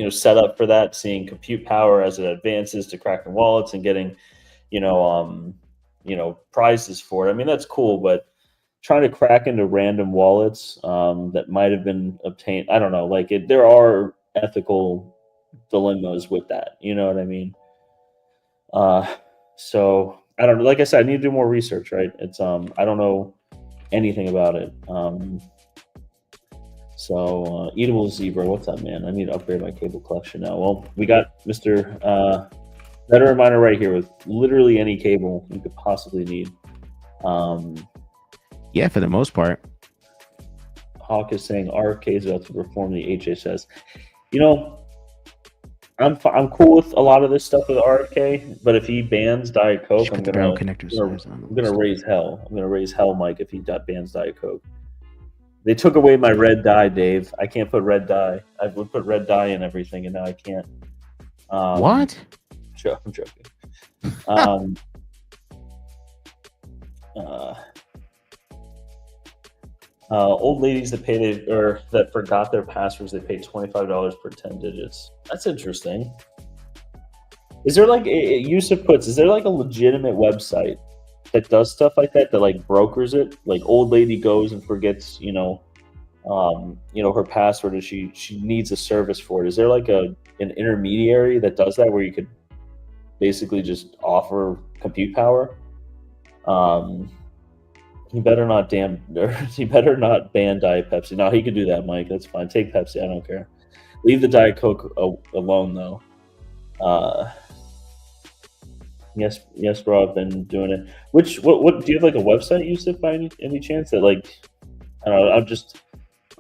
set up for that, seeing compute power as it advances to cracking wallets and getting prizes for it. I mean that's cool, but trying to crack into random wallets that might have been obtained, I don't know, like there are ethical dilemmas with that. You know what I mean? So I don't know. Like I said, I need to do more research. Right? It's I don't know anything about it. So Eatable Zebra, what's up, man? I need to upgrade my cable collection now. Well, we got Mr. Veteran Miner right here with literally any cable you could possibly need. Yeah, for the most part. Hawk is saying RFK is about to reform the HHS. I'm cool with a lot of this stuff with RFK, but if he bans Diet Coke, I'm gonna raise hell. I'm gonna raise hell, Mike, if he bans Diet Coke. They took away my red dye, Dave. I can't put red dye. I would put red dye in everything, and now I can't. What? I'm joking. Old ladies that forgot their passwords, they paid $25 per 10 digits. That's interesting. Is there like Yusuf puts? Is there like a legitimate website that does stuff like that like brokers it? Like old lady goes and forgets, her password, and she needs a service for it. Is there like an intermediary that does that where you could basically just offer compute power? He better not he better not ban Diet Pepsi. No, he could do that, Mike. That's fine. Take Pepsi. I don't care. Leave the Diet Coke alone, though. Yes, bro. I've been doing it. What do you have like a website, Yusuf, by any chance? That like, I don't know. I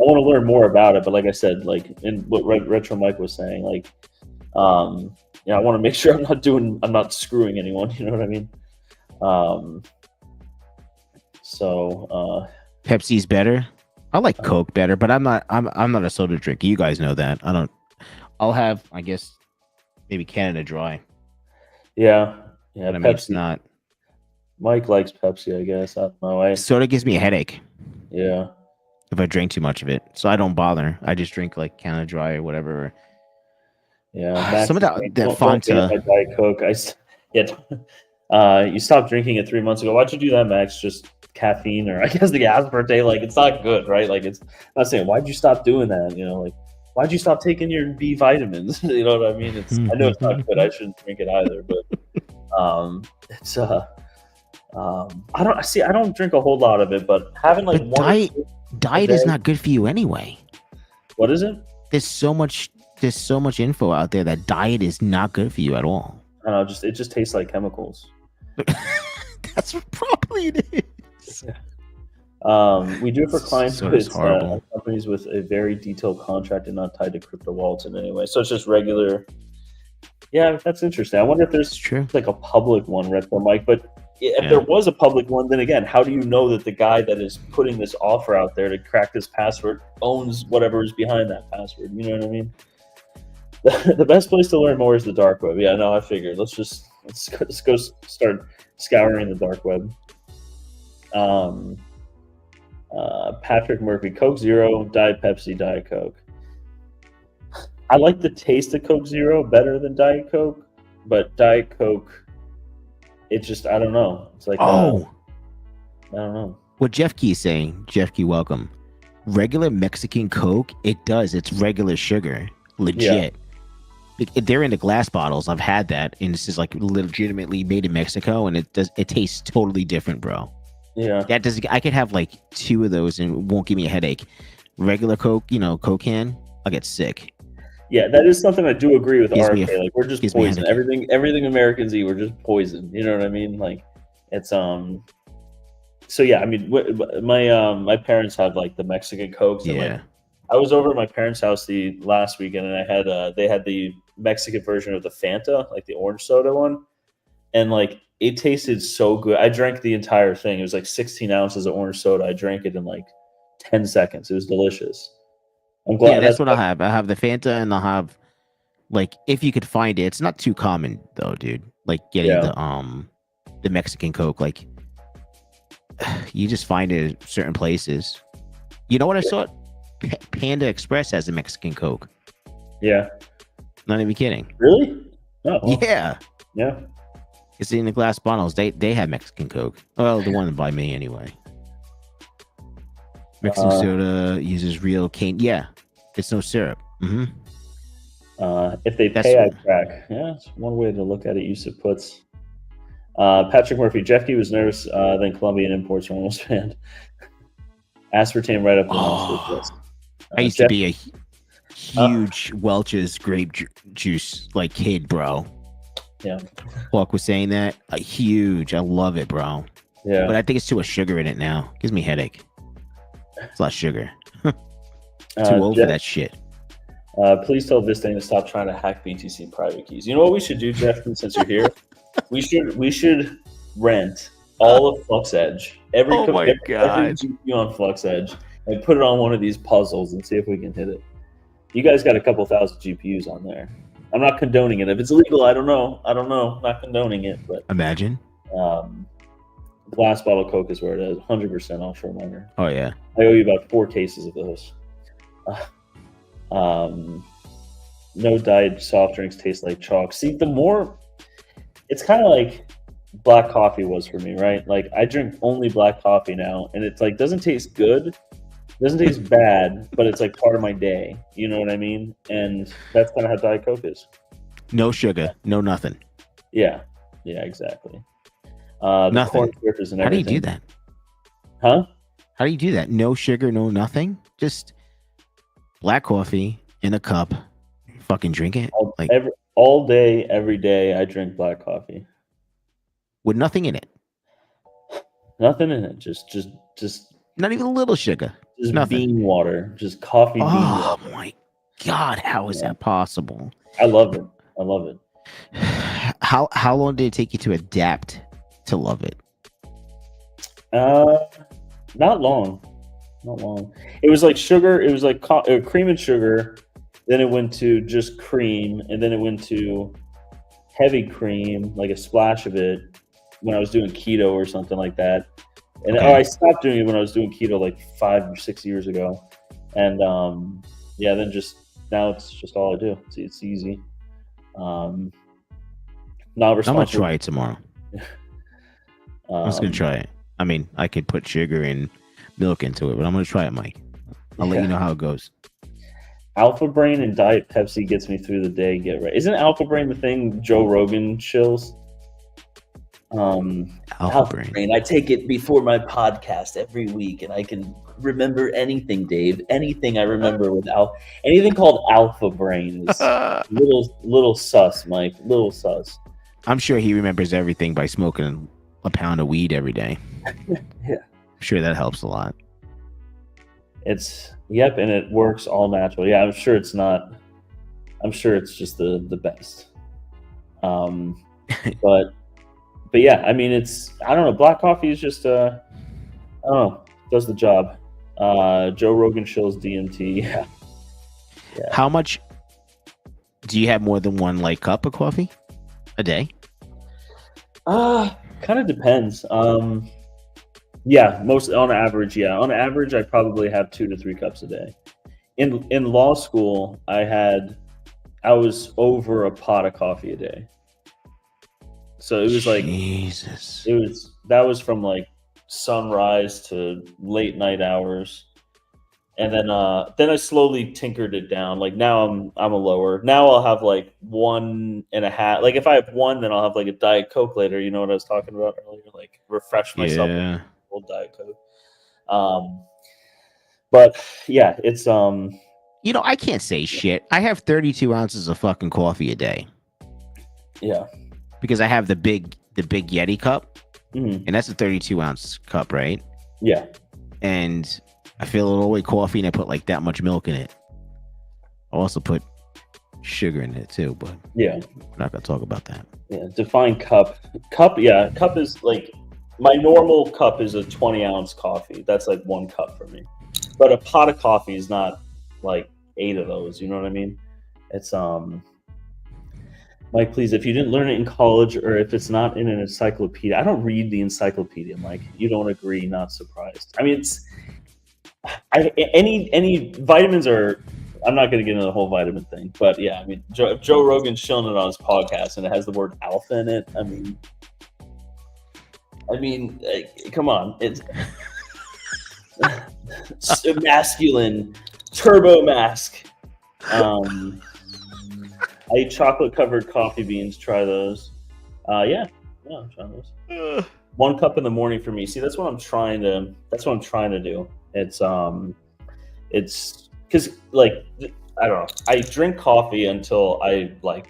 want to learn more about it. But like I said, like in what Retro Mike was saying, like, I want to make sure I'm not screwing anyone. You know what I mean? So Pepsi's better. I like Coke better, but I'm not a soda drinker. You guys know that. I'll have, I guess, maybe Canada Dry. Yeah. But I mean, it's not. Mike likes Pepsi, I guess. I don't know. Soda gives me a headache. Yeah. If I drink too much of it, so I don't bother. I just drink like Canada Dry or whatever. Yeah. Some of that Fanta. Diet Coke. You stopped drinking it 3 months ago. Why'd you do that, Max? Just caffeine, or I guess the aspartame. Like it's not good, right? Like I'm not saying why'd you stop doing that. Like why'd you stop taking your B vitamins? You know what I mean? I know it's not good. I shouldn't drink it either, but it's I don't drink a whole lot of it, but having like diet is not good for you anyway. What is it? There's so much info out there that diet is not good for you at all. I don't know, it just tastes like chemicals. That's what probably it is. Yeah. We do it for clients with horrible. Companies with a very detailed contract and not tied to crypto wallets in any way. So it's just regular. Yeah, that's interesting. I wonder if there's like a public one, Retro Mike. But if there was a public one, then again, how do you know that the guy that is putting this offer out there to crack this password owns whatever is behind that password? You know what I mean? The best place to learn more is the dark web. Yeah, no, I figured. Let's go start scouring the dark web. Patrick Murphy, Coke Zero, Diet Pepsi, Diet Coke. I like the taste of Coke Zero better than Diet Coke, but Diet Coke, it just, I don't know. It's like, I don't know. What Jeff Key's saying, Jeff Key, welcome. Regular Mexican Coke, it's regular sugar. Legit. Yeah. They're into glass bottles. I've had that, and this is like legitimately made in Mexico, and it tastes totally different, bro. Yeah. I could have like 2 of those and it won't give me a headache. Regular Coke, Coke can, I'll get sick. Yeah, that is something I do agree with RFK. Like we're just poison. Everything Americans eat, we're just poison. You know what I mean? Like it's So yeah, I mean, my parents have like the Mexican Cokes. And, like, I was over at my parents' house the last weekend, and they had the Mexican version of the Fanta, like the orange soda one, and like it tasted so good. I drank the entire thing. It was like 16 ounces of orange soda. I drank it in like 10 seconds. It was delicious. I'm glad. Yeah, that's what I have. I have the Fanta, and I'll have, like, if you could find it. It's not too common though, dude. Like getting the Mexican Coke. Like, you just find it at certain places. You know what I saw? Panda Express has a Mexican Coke. Yeah. Not even kidding. Really? Oh, well. Yeah. Yeah. It's in the glass bottles. They have Mexican Coke. Well, the one by me anyway. Mexican soda uses real cane. Yeah, it's no syrup. Mm-hmm. If they pay, I crack. Yeah, it's one way to look at it. Use of puts. Patrick Murphy. Jeff Key was nervous. Then Colombian imports were almost banned. Aspartame right up the list. I used to be a huge Welch's grape juice like kid, bro. Yeah. Walk was saying that. Huge. I love it, bro. Yeah. But I think it's too much sugar in it now. Gives me a headache. It's a lot of sugar. Too old for that shit. Please tell Vistang to stop trying to hack BTC private keys. You know what we should do, Jeff, since you're here? we should rent all of Flux Edge. Every GPU on Flux Edge, and put it on one of these puzzles and see if we can hit it. You guys got a couple thousand GPUs on there. I'm not condoning it. If it's illegal, I don't know. Not condoning it, but imagine. Glass bottle Coke is where it is. 100% offshore miner. Oh yeah. I owe you about 4 cases of those. No diet soft drinks taste like chalk. See, the more, it's kind of like black coffee was for me, right? Like I drink only black coffee now, and it's like doesn't taste good, doesn't taste bad, but it's like part of my day. You know what I mean? And that's kind of how Diet Coke is. No sugar, no nothing. Yeah, exactly. The corn surface and everything. How do you do that? Huh? How do you do that? No sugar, no nothing? Just black coffee in a cup. Fucking drink it. All day, every day, I drink black coffee. With nothing in it? Nothing in it. Just not even a little sugar. Just nothing. Bean water. Just coffee bean water. Oh my God, how is that possible? I love it. How long did it take you to adapt to love it? Not long. It was like sugar. It was like cream and sugar. Then it went to just cream, and then it went to heavy cream, like a splash of it, when I was doing keto or something like that. And I stopped doing it when I was doing keto like 5 or 6 years ago. And then just now it's just all I do. It's easy. Not responsible. I'm gonna try it tomorrow. I'm just gonna try it. I mean, I could put sugar and milk into it, but I'm gonna try it, Mike. I'll let you know how it goes. Alpha Brain and Diet Pepsi gets me through the day. Get right. Isn't Alpha Brain the thing Joe Rogan chills? Alpha Brain. I take it before my podcast every week, and I can remember anything, Dave. Anything I remember without anything called Alpha Brain is little sus, Mike. Little sus. I'm sure he remembers everything by smoking a pound of weed every day. Yeah, I'm sure that helps a lot. And it works all natural. Yeah, I'm sure it's not. I'm sure it's just the best. But yeah, I mean, I don't know. Black coffee is just I don't know, does the job. Joe Rogan shows DMT. Yeah. How much do you have? More than one like cup of coffee a day? Kind of depends. Yeah, on average, I probably have 2 to 3 cups a day. In law school, I was over a pot of coffee a day. So it was like Jesus. That was from like sunrise to late night hours, and then I slowly tinkered it down. Like now I'm a lower. Now I'll have like 1.5. Like if I have 1, then I'll have like a Diet Coke later. You know what I was talking about earlier? Like refresh myself. Yeah. Diet Coke. But yeah, it's I can't say shit. I have 32 ounces of fucking coffee a day. Yeah. Because I have the big Yeti cup, and that's a 32 ounce cup, right? Yeah. And I fill it all with coffee, and I put like that much milk in it. I also put sugar in it too, but yeah, we're not gonna talk about that. Yeah. Define cup. Cup is like my normal cup is a 20 ounce coffee. That's like 1 cup for me. but a pot of coffee is not like 8 of those. You know what I mean? It's Mike, please, if you didn't learn it in college or if it's not in an encyclopedia, I don't read the encyclopedia, Mike. You don't agree, not surprised. I mean, any vitamins are, I'm not going to get into the whole vitamin thing, but yeah, I mean, Joe Rogan's showing it on his podcast and it has the word alpha in it. I mean, come on. It's masculine, turbo mask. I eat chocolate-covered coffee beans. Try those. Yeah, I'm trying those. 1 cup in the morning for me. See, that's what I'm trying to. That's what I'm trying to do. It's because like I don't know. I drink coffee until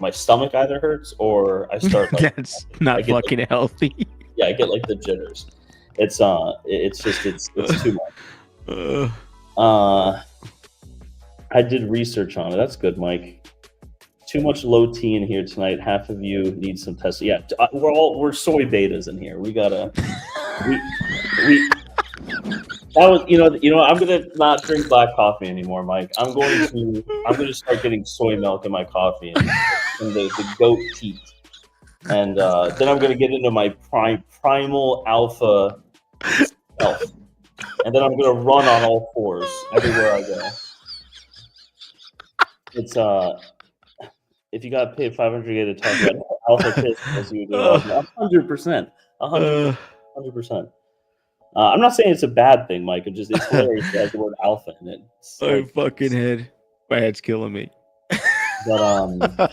my stomach either hurts or I start. That's not fucking healthy. Yeah, I get like the jitters. It's too much. I did research on it. That's good, Mike. Too much low T in here tonight. Half of you need some tests. Yeah, we're soy betas in here. We gotta. That was I'm gonna not drink black coffee anymore, Mike. I'm gonna start getting soy milk in my coffee and the goat teat, and then I'm gonna get into my primal alpha self, and then I'm gonna run on all fours everywhere I go. It's if you got paid $500 to talk about alpha kiss, as you do, 100%. I'm not saying it's a bad thing, Mike. It's hilarious to have the word alpha in it. My head's killing me. But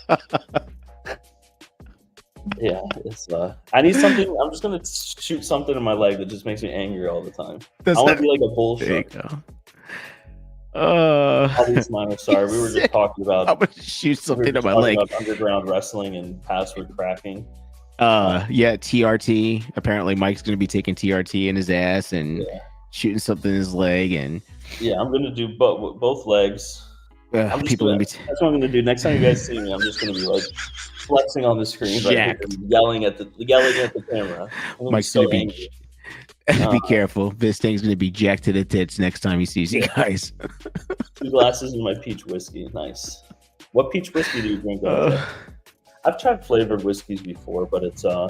yeah, it's I need something. I'm just gonna shoot something in my leg that just makes me angry all the time. I want to be like a bull shark. Hobbyist Miner, sorry, we were just talking about. I'm gonna shoot something in my leg. Underground wrestling and password cracking. Yeah, TRT. Apparently, Mike's gonna be taking TRT in his ass and shooting something in his leg. And yeah, I'm gonna do both legs. That's what I'm gonna do. Next time you guys see me, I'm just gonna be like flexing on the screen, right, yelling at the camera. Mike's gonna be angry. Be careful. This thing's gonna be jacked to the tits next time he sees you guys. 2 glasses of my peach whiskey. Nice. What peach whiskey do you drink? I've tried flavored whiskeys before, but it's I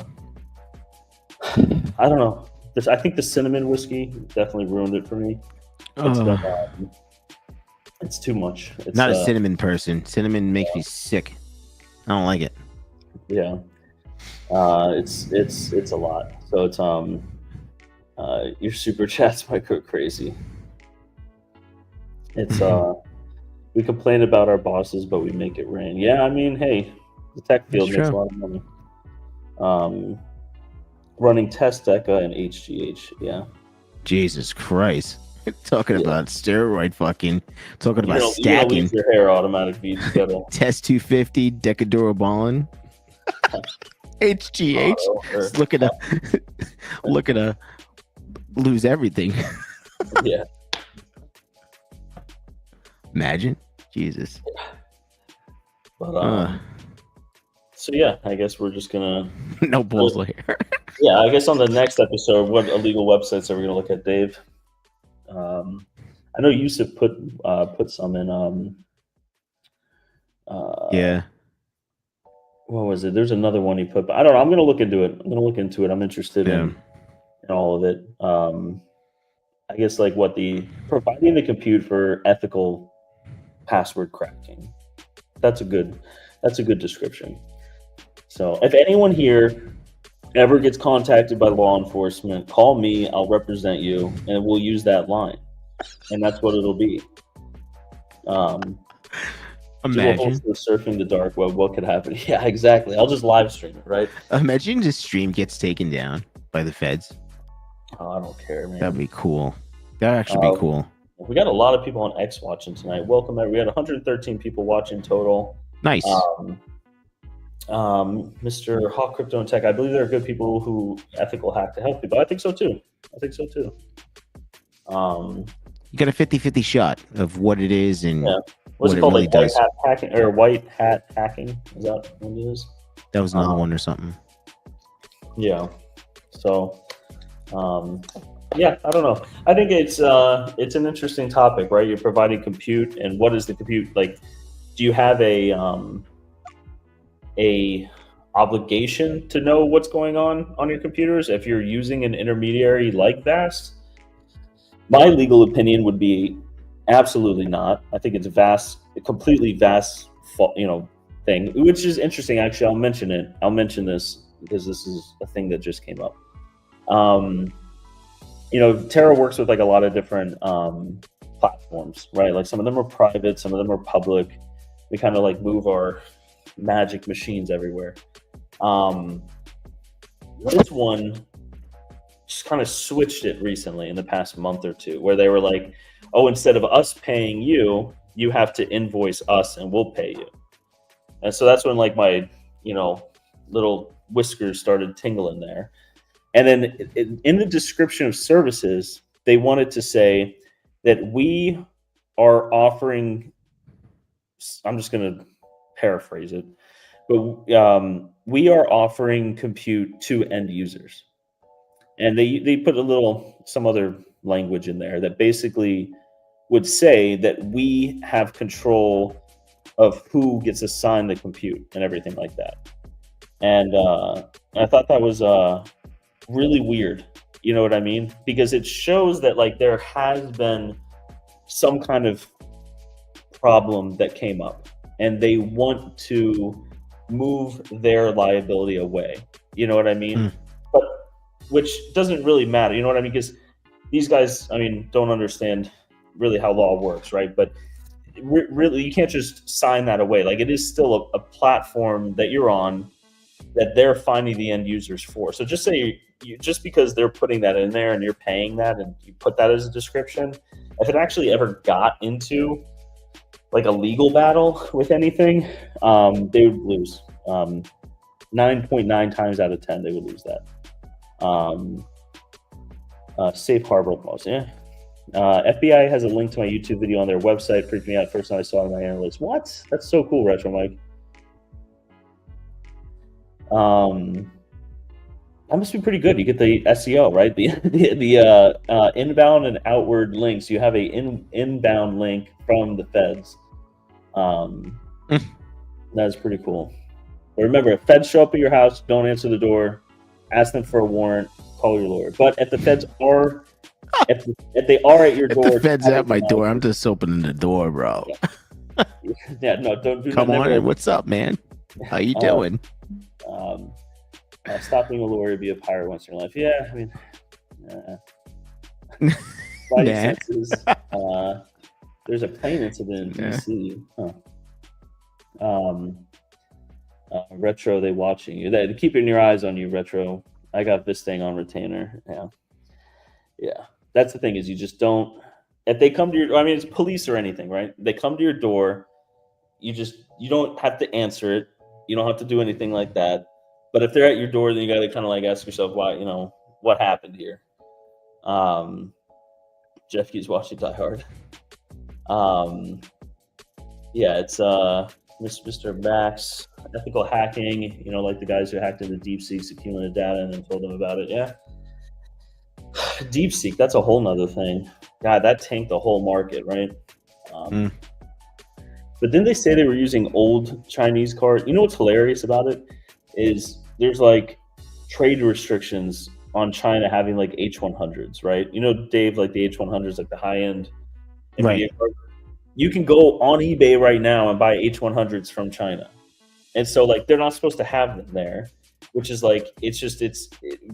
don't know. I think the cinnamon whiskey definitely ruined it for me. It's too much. It's not a cinnamon person. Cinnamon makes me sick. I don't like it. Yeah. It's a lot. So it's your super chats might go crazy. It's we complain about our bosses, but we make it rain. Yeah, I mean, hey, the tech field makes a lot of money. Running test Deca and HGH, yeah. Jesus Christ. Talking about steroid fucking. Talking about stacking. Lose your hair automatic beats. Test 250, Decadurabalin. HGH. Looking to lose everything. Yeah. Imagine. Jesus. But, so yeah, I guess we're just gonna no balls here. Yeah, I guess on the next episode, what illegal websites are we gonna look at, Dave? I know Yusuf put some in. Yeah. What was it? There's another one he put, but I don't know. I'm gonna look into it. I'm interested in all of it. I guess like providing the compute for ethical password cracking. That's a good description. So if anyone here ever gets contacted by law enforcement, call me. I'll represent you, and we'll use that line, and that's what it'll be. Imagine surfing the dark web. What could happen? Yeah, exactly. I'll just live stream it, right? Imagine this stream gets taken down by the feds. Oh, I don't care, man. That'd be cool. That'd actually be cool. We got a lot of people on X watching tonight. Welcome, we had 113 people watching total. Nice. Mr. Hawk Crypto and Tech, I believe there are good people who ethical hack to help people. I think so too. You got a 50-50 shot of what it is and what's it called, really like white hat hacking? Is that what it is? That was another one or something. Yeah. So Yeah, I don't know. I think it's an interesting topic, right? You're providing compute, and what is the compute like? Do you have a obligation to know what's going on your computers if you're using an intermediary like Vast? My legal opinion would be absolutely not. I think it's a completely vast, thing, which is interesting. Actually, I'll mention it. I'll mention this because this is a thing that just came up. Terra works with like a lot of different platforms, right? Like some of them are private, some of them are public. We kind of like move our magic machines everywhere. This one just kind of switched it recently in the past month or two, where they were like, oh, instead of us paying you, you have to invoice us and we'll pay you. And so that's when like my, little whiskers started tingling there. And then in the description of services, they wanted to say that we are offering, I'm just going to paraphrase it, but we are offering compute to end users. And they put some other language in there that basically would say that we have control of who gets assigned the compute and everything like that. And I thought that was really weird. You know what I mean? Because it shows that like there has been some kind of problem that came up, and they want to move their liability away. You know what I mean? But which doesn't really matter. You know what I mean? Because these guys, don't understand really how law works, right? But really, you can't just sign that away. Like, it is still a platform that you're on that they're finding the end users for. So just say just because they're putting that in there and you're paying that and you put that as a description, if it actually ever got into like a legal battle with anything, they would lose. 9.9 times out of 10, they would lose that. Safe harbor clause, yeah. FBI has a link to my YouTube video on their website. Freaked me out first time I saw it in my analytics. What? That's so cool, Retro Mike. That must be pretty good. You get the SEO, right? The inbound and outward links. You have a inbound link from the feds. That's pretty cool. But remember, if feds show up at your house, don't answer the door. Ask them for a warrant. Call your lawyer. But if the feds are, if they are at your door, if the feds at my door, I'm just opening the door, bro. Yeah, no, don't do that. Come on, what's up, man? How you doing? Stop being a lawyer, be a pirate once in your life. Yeah, senses, there's a plane incident in DC. Retro, they watching you. They keeping your eyes on you, Retro. I got this thing on retainer. Yeah. That's the thing, is you just don't. If they come to your, it's police or anything, right? They come to your door. You don't have to answer it. You don't have to do anything like that. But if they're at your door, then you got to kind of like ask yourself, why, what happened here? Jeff Hughes watching Die Hard. Yeah, it's Mr. Max, ethical hacking, like the guys who hacked into DeepSeek, accumulated data, and then told them about it. Yeah. DeepSeek, that's a whole nother thing. God, that tanked the whole market, right? But then they say they were using old Chinese cards. You know what's hilarious about it is there's like trade restrictions on China having like H100s, right? Dave, like the H100s, like the high end. Right. You can go on eBay right now and buy H100s from China. And so like they're not supposed to have them there, which is like,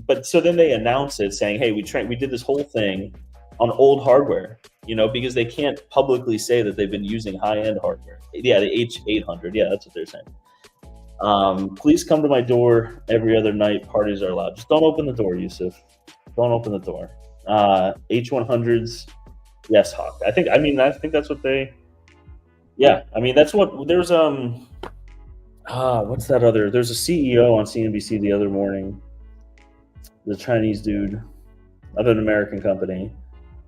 but so then they announce it saying, hey, we did this whole thing on old hardware, because they can't publicly say that they've been using high-end hardware. Yeah, the H800. Yeah, that's what they're saying. Please come to my door every other night. Parties are allowed. Just don't open the door, Yusuf. Don't open the door. H100s. Yes, Hawk. I think that's what they. Yeah, that's what there's. What's that other? There's a CEO on CNBC the other morning. The Chinese dude of an American company.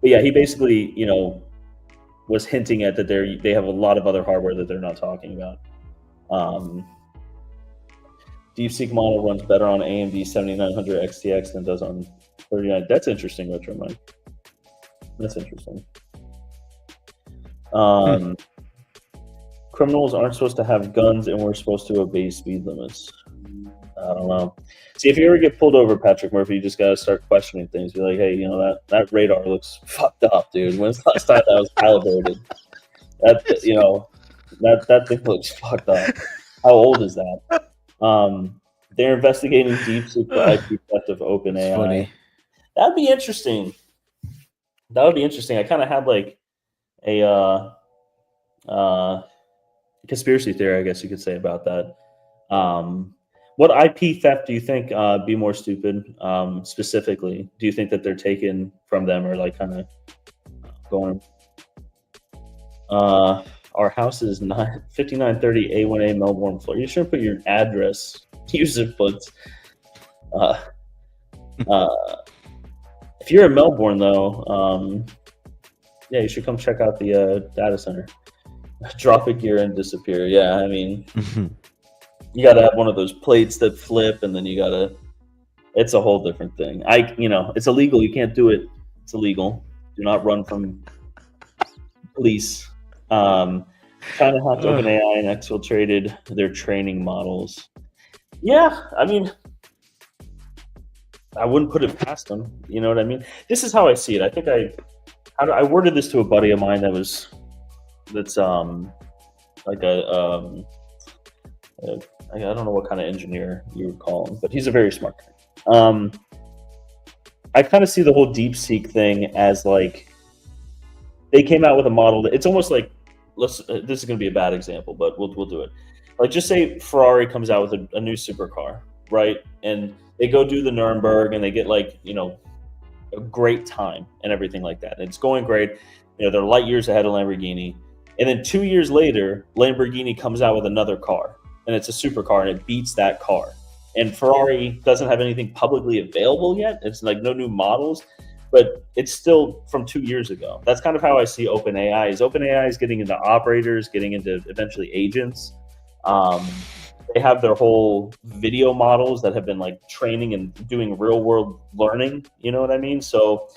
But yeah, he basically, was hinting at that they have a lot of other hardware that they're not talking about. DeepSeek model runs better on AMD 7900 XTX than it does on 39. That's interesting, Retro Mike. That's interesting. Criminals aren't supposed to have guns, and we're supposed to obey speed limits. I don't know. See, if you ever get pulled over, Patrick Murphy, you just gotta start questioning things. Be like, hey, you know that radar looks fucked up, dude. When's the last time that was calibrated? That thing looks fucked up. How old is that? They're investigating deep secret IP theft of OpenAI. That'd be interesting. That would be interesting. I kind of had like a conspiracy theory, I guess you could say, about that. What IP theft do you think be more stupid? Specifically, do you think that they're taken from them or like kind of going? Our house is 5930 A1A Melbourne, Florida. You should put your address. User puts. If you're in Melbourne, though, yeah, you should come check out the data center. Drop a gear and disappear. Yeah, I mean, you got to have one of those plates that flip, and then you got to. It's a whole different thing. It's illegal. You can't do it. It's illegal. Do not run from police. China hacked OpenAI and exfiltrated their training models. Yeah, I mean, I wouldn't put it past them. You know what I mean? This is how I see it. I think I worded this to a buddy of mine that's like I don't know what kind of engineer you would call him, but he's a very smart guy. I kind of see the whole DeepSeek thing as like they came out with a model that it's almost like this is going to be a bad example, but we'll do it. Like, just say Ferrari comes out with a new supercar, right? And they go do the Nuremberg and they get like, a great time and everything like that. And it's going great. They're light years ahead of Lamborghini. And then 2 years later, Lamborghini comes out with another car and it's a supercar and it beats that car. And Ferrari doesn't have anything publicly available yet. It's like no new models, but it's still from 2 years ago. That's kind of how I see OpenAI. OpenAI is getting into operators, getting into eventually agents. They have their whole video models that have been like training and doing real world learning. You know what I mean? So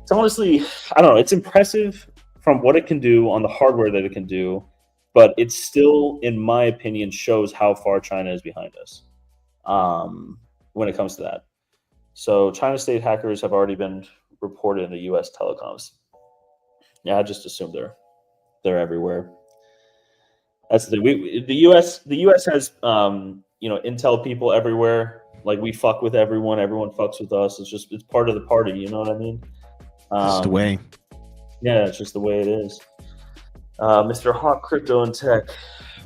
it's honestly, I don't know. It's impressive from what it can do on the hardware that it can do, but it still, in my opinion, shows how far China is behind us when it comes to that. So China state hackers have already been reported in the U.S. telecoms. Yeah, I just assume they're everywhere. That's the U.S. has intel people everywhere. Like, we fuck with everyone. Everyone fucks with us. It's part of the party. You know what I mean? It's the way. Yeah, it's just the way it is. Mr. Hawk Crypto and Tech.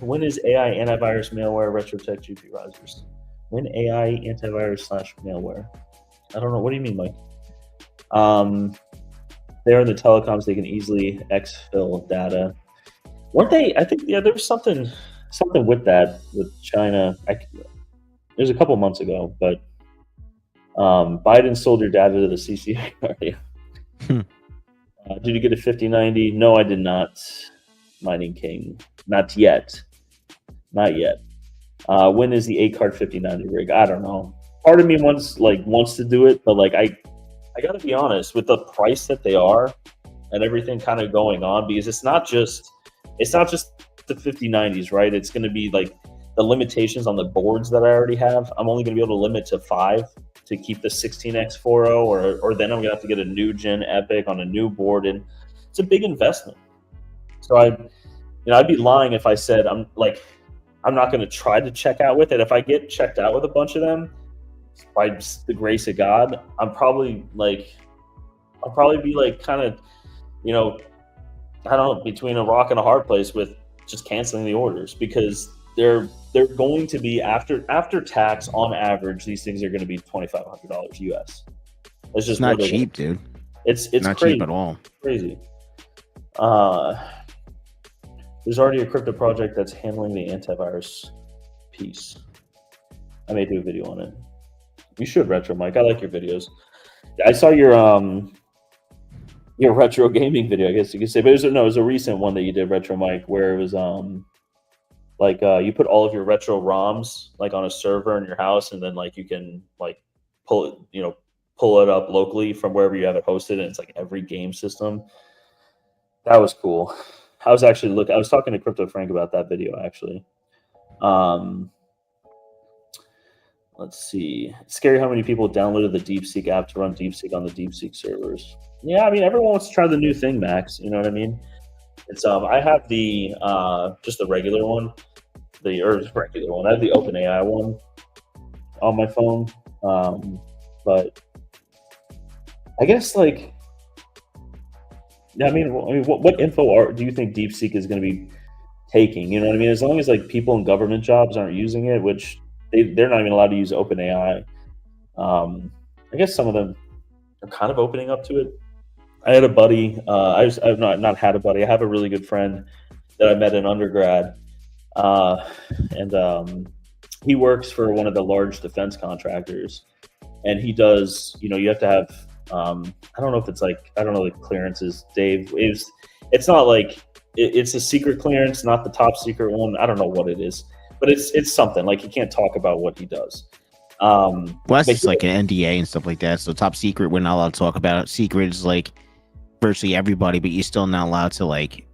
When is AI antivirus malware RetroTech GPURisers? When AI antivirus / malware? I don't know. What do you mean, Mike? They're in the telecoms. They can easily exfil data. Weren't they? I think there was something with that with China. It was a couple months ago, but Biden sold your data to the CCA. Did you get a 5090? No, I did not. Mining Kiing, not yet. When is the 8-card 5090 rig? I don't know. Part of me wants to do it, but like I gotta be honest with the price that they are and everything kind of going on, because it's not just the 5090s, right? It's going to be like the limitations on the boards that I already have. I'm only going to be able to limit to 5 to keep the 16X40, or then I'm going to have to get a new gen Epic on a new board, and it's a big investment. So I'd be lying if I said I'm not going to try to check out with it. If I get checked out with a bunch of them, by the grace of God, I'll probably be like kind of, I don't know, between a rock and a hard place with just canceling the orders, because they're going to be after tax on average. These things are going to be $2,500 US. It's just not cheap, dude. It's not crazy. Cheap at all. Crazy. There's already a crypto project that's handling the antivirus piece. I may do a video on it. You should, Retro Mike. I like your videos. I saw your retro gaming video, I guess you could say, but it was a recent one that you did, Retro Mike, where it was you put all of your retro ROMs like on a server in your house, and then like you can like pull it, pull it up locally from wherever you have it hosted, and it's like every game system. That was cool. I was talking to Crypto Frank about that video actually. Let's see. It's scary how many people downloaded the DeepSeek app to run DeepSeek on the DeepSeek servers. Yeah, I mean, everyone wants to try the new thing, Max. You know what I mean? It's I have the just the regular one, I have the OpenAI one on my phone. But I guess like, I mean, what info do you think DeepSeek is going to be taking? You know what I mean? As long as like people in government jobs aren't using it, which they're not even allowed to use OpenAI. I guess some of them are kind of opening up to it. I had a buddy. I've not had a buddy. I have a really good friend that I met in undergrad, and he works for one of the large defense contractors. And he does. You know, you have to have. I don't know if it's like, I don't know the clearances, Dave. It's not like it's a secret clearance, not the top secret one. I don't know what it is, but it's something like he can't talk about what he does. Well, that's just like an NDA and stuff like that. So top secret, we're not allowed to talk about it. Secret is like virtually everybody, but you're still not allowed to like.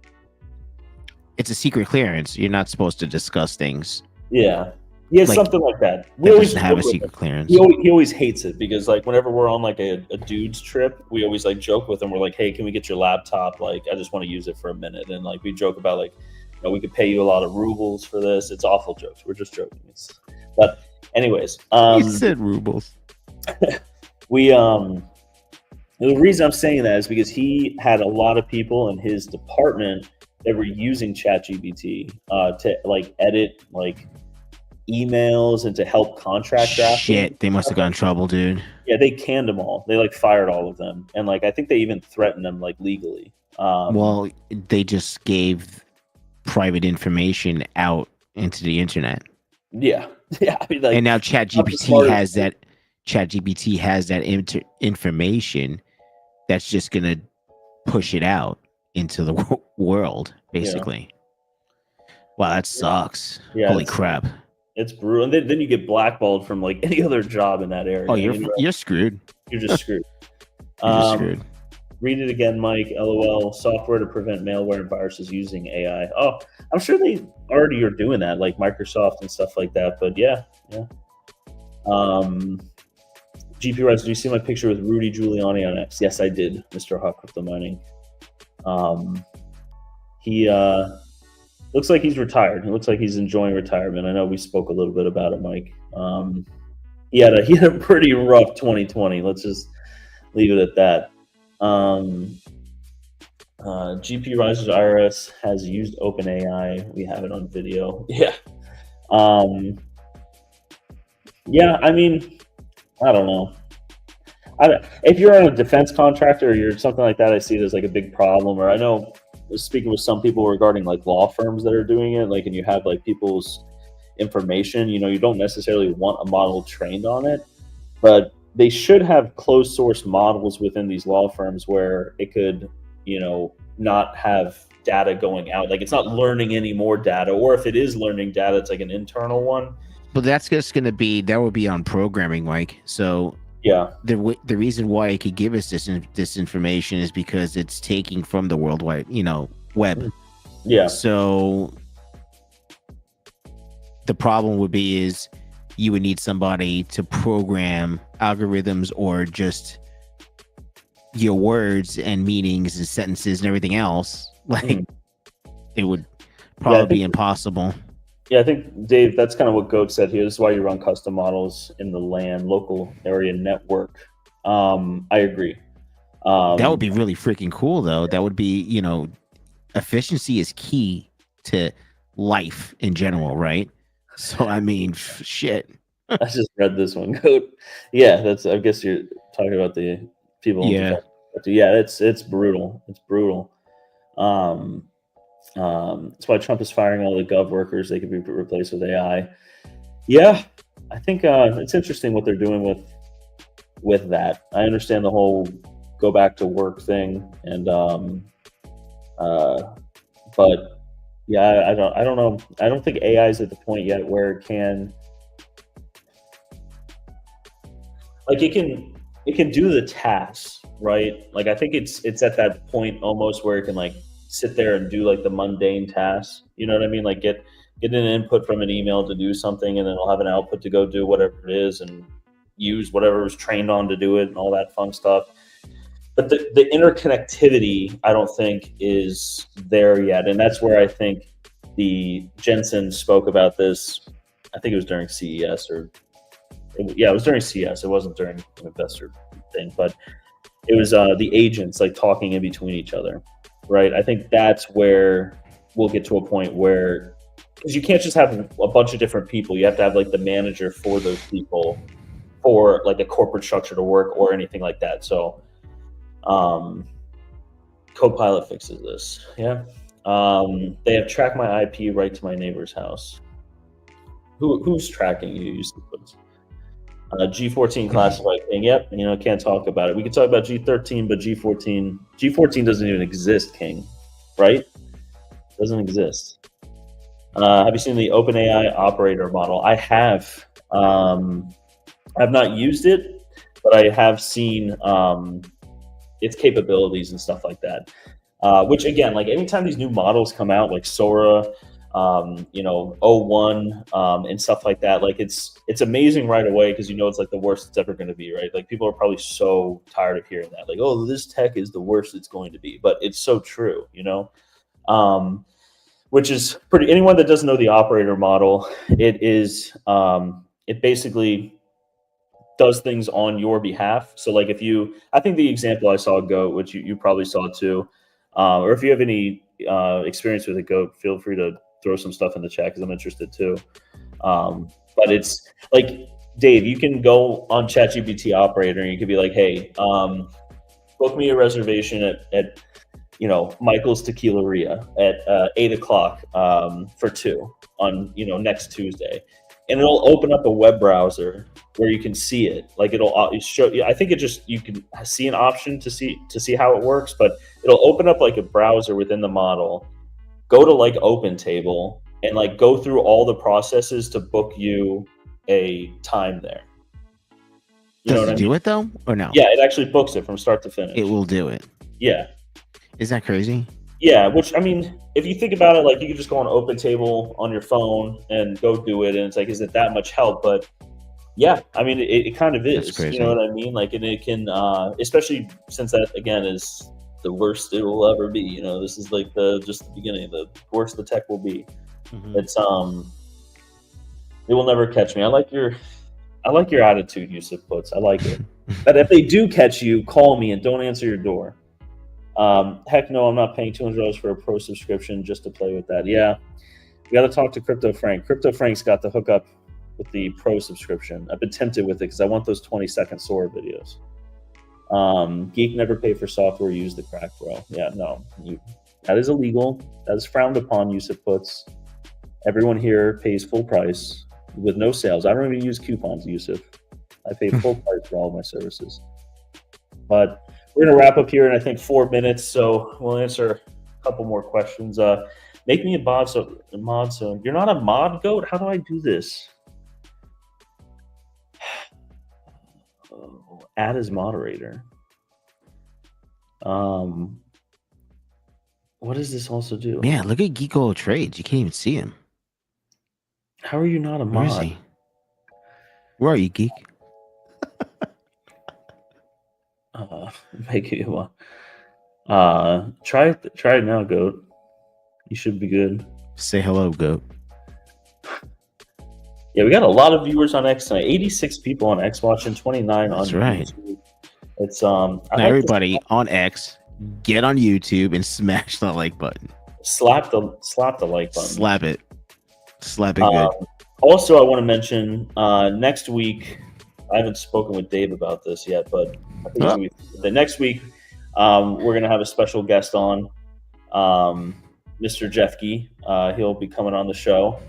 It's a secret clearance. You're not supposed to discuss things. Yeah, Like, something like that. We always have a secret clearance. He always hates it because like whenever we're on like a dude's trip, we always like joke with him. We're like, hey, can we get your laptop? Like, I just want to use it for a minute. And like we joke about like, you know, we could pay you a lot of rubles for this. It's awful jokes. We're just joking. But anyways, you said rubles. The reason I'm saying that is because he had a lot of people in his department that were using ChatGPT to like edit like emails and to help contract drafting. Shit, they must have got in trouble, dude. Yeah, they canned them all. They like fired all of them, and like I think they even threatened them like legally. Well, they just gave private information out into the internet. Yeah, yeah. I mean, like, and now ChatGPT has that. ChatGPT has that information that's just gonna push it out into the world, basically. Yeah. Wow, that sucks. Yeah, holy crap. It's brutal. And then you get blackballed from like any other job in that area. Oh, you're screwed. You're just screwed. You're just screwed. Read it again, Mike. LOL. Software to prevent malware and viruses using AI. Oh, I'm sure they already are doing that, like Microsoft and stuff like that. But yeah. GPURisers, do you see my picture with Rudy Giuliani on X? Yes, I did, Mr. Hawk Crypto Mining. He looks like he's retired. It looks like he's enjoying retirement. I know we spoke a little bit about it, Mike. He had a pretty rough 2020. Let's just leave it at that. GPURisers IRS has used OpenAI. We have it on video. Yeah. Yeah, I mean, I don't know. If you're on a defense contractor or you're something like that, I see it as like a big problem. Or I know, speaking with some people regarding like law firms that are doing it, like, and you have like people's information, you know, you don't necessarily want a model trained on it, but they should have closed source models within these law firms where it could, you know, not have data going out. Like it's not learning any more data, or if it is learning data, it's like an internal one. But that's just going to be, that would be on programming, Mike. So yeah, the reason why it could give us this information is because it's taking from the worldwide, you know, web. Yeah. So the problem would be is you would need somebody to program algorithms or just your words and meanings and sentences and everything else. Like it would probably be impossible. Yeah, I think, Dave, that's kind of what Goat said here. This is why you run custom models in the LAN, local area network. I agree. That would be really freaking cool, though. That would be, you know, efficiency is key to life in general, right? So, I mean, shit. I just read this one, Goat. Yeah, that's. I guess you're talking about the people. Yeah. Yeah, it's brutal. It's brutal. That's why Trump is firing all the gov workers. They could be replaced with AI. Yeah, I think it's interesting what they're doing with that. I understand the whole go back to work thing, and but yeah, I don't know. I don't think AI is at the point yet where it can, like, it can it can do the tasks, right? Like I think it's at that point almost where it can like sit there and do like the mundane tasks. You know what I mean? Like get an input from an email to do something, and then it'll have an output to go do whatever it is and use whatever it was trained on to do it and all that fun stuff. But the interconnectivity, I don't think is there yet, and that's where I think the Jensen spoke about this. I think it was during CES it was during CES. It wasn't during an investor thing, but it was the agents like talking in between each other, right? I think that's where we'll get to a point where, because you can't just have a bunch of different people. You have to have like the manager for those people for like a corporate structure to work or anything like that. So Copilot fixes this. Yeah. They have tracked my IP right to my neighbor's house. Who's tracking you? G14 classified King. Yep. Can't talk about it. We can talk about G13, but G14 doesn't even exist, King. Right? Doesn't exist. Have you seen the OpenAI operator model? I have. I've not used it, but I have seen its capabilities and stuff like that. Which again, like anytime these new models come out, like Sora, O1 and stuff like that, like it's amazing right away because it's like the worst it's ever going to be, right? Like people are probably so tired of hearing that, like, oh, this tech is the worst it's going to be, but it's so true, which is pretty. Anyone that doesn't know the operator model, it is it basically does things on your behalf. So like I think the example I saw Goat, which you probably saw too, or if you have any experience with a Goat, feel free to throw some stuff in the chat because I'm interested too. But it's like, Dave, you can go on ChatGPT operator and you could be like, hey, book me a reservation at Michael's Tequileria at 8 o'clock for 2 on next Tuesday, and it'll open up a web browser where you can see it. Like it'll show you. I think you can see an option to see how it works, but it'll open up like a browser within the model. Go to like Open Table and like go through all the processes to book you a time there. Does it do it though, or no? Yeah, it actually books it from start to finish. It will do it. Yeah. Is that crazy? Yeah, which I mean, if you think about it, like you could just go on Open Table on your phone and go do it, and it's like, is it that much help? But yeah, I mean, it kind of is. You know what I mean? Like, and it can, especially since that again is the worst it will ever be. This is like just the beginning. The worst the tech will be. Mm-hmm. It's it will never catch me. I like your attitude, Yusuf Puts. I like it. But if they do catch you, call me and don't answer your door. Heck no, I'm not paying $200 for a pro subscription just to play with that. Yeah, we got to talk to Crypto Frank. Crypto Frank's got the hookup with the pro subscription. I've been tempted with it because I want those 20-second Sora videos. Geek never pay for software. Use the crack, bro. Yeah, no, that is illegal. That is frowned upon. Yusuf Puts. Everyone here pays full price with no sales. I don't even use coupons, Yusuf. I pay full price for all of my services. But we're going to wrap up here in, I think, 4 minutes, so we'll answer a couple more questions. Make me a mod, so you're not a mod, Goat? How do I do this? Add as moderator. What does this also do? Yeah, look at Geeko Trades. You can't even see him. How are you not a mod? Where is he? Where are you, Geek? Make it one. Try it now, Goat. You should be good. Say hello, Goat. Yeah, we got a lot of viewers on X tonight. 86 people on X watching, 29 on That's right. YouTube. It's now everybody on X, get on YouTube and smash the like button. Slap the like button. Slap it good. Also, I want to mention next week. I haven't spoken with Dave about this yet, but I think the next week we're gonna have a special guest on, Mr. Jeffkey. He'll be coming on the show.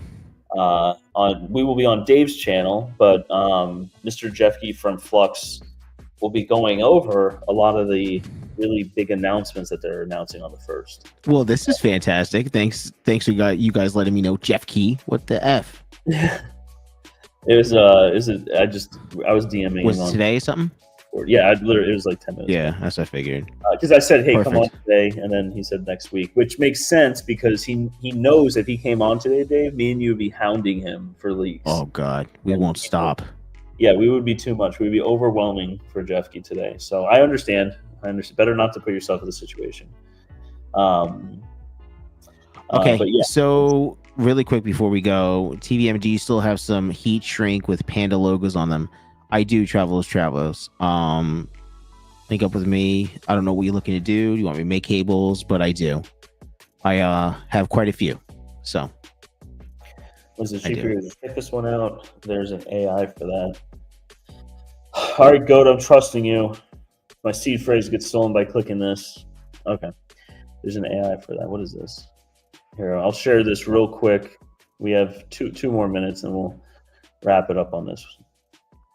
We will be on Dave's channel, but Mr. Jeffkey from Flux will be going over a lot of the really big announcements that they're announcing on the 1st. Well, this is fantastic. Thanks for you guys letting me know. Jeffkey, what the F? I was DMing. Was today something? record. Yeah, it was like 10 minutes. Yeah, that's what I figured. Because I said, hey, come on Perfect. today, and then he said next week, which makes sense because he knows if he came on today, Dave, me and you would be hounding him for leaks. Oh God, we won't stop. Yeah, we would be too much. We'd be overwhelming for Jeffkey today. So I understand. Better not to put yourself in the situation. Okay, but yeah. So really quick before we go, TVMG still have some heat shrink with Panda logos on them. I do, Travelers. Link up with me. I don't know what you're looking to do. You want me to make cables? But I do. I have quite a few. So. Was it cheaper to check this one out? There's an AI for that. All right, Goat, I'm trusting you. My seed phrase gets stolen by clicking this. Okay. There's an AI for that. What is this? Here, I'll share this real quick. We have two more minutes and we'll wrap it up on this.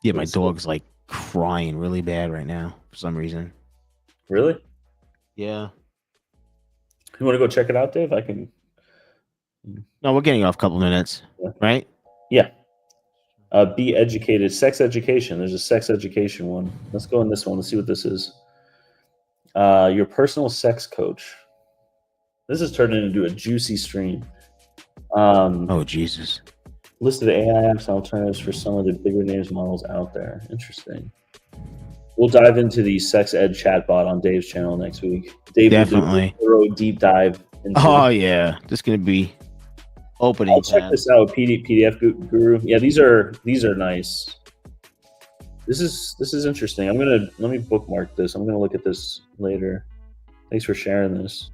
Yeah, my dog's like crying really bad right now for some reason. Really? Yeah. You want to go check it out, Dave? I can. No, we're getting off a couple minutes, right? Yeah. Be educated. Sex education. There's a sex education one. Let's go in this one. Let's see what this is. Your personal sex coach. This has turned into a juicy stream. Oh, Jesus. Listed AI apps and alternatives for some of the bigger names models out there. Interesting. We'll dive into the sex ed chatbot on Dave's channel next week. Dave Definitely. will do a thorough deep dive into yeah. Just going to be opening. I'll check this out. PDF Guru. Yeah, these are nice. This is interesting. Let me bookmark this. I'm gonna look at this later. Thanks for sharing this.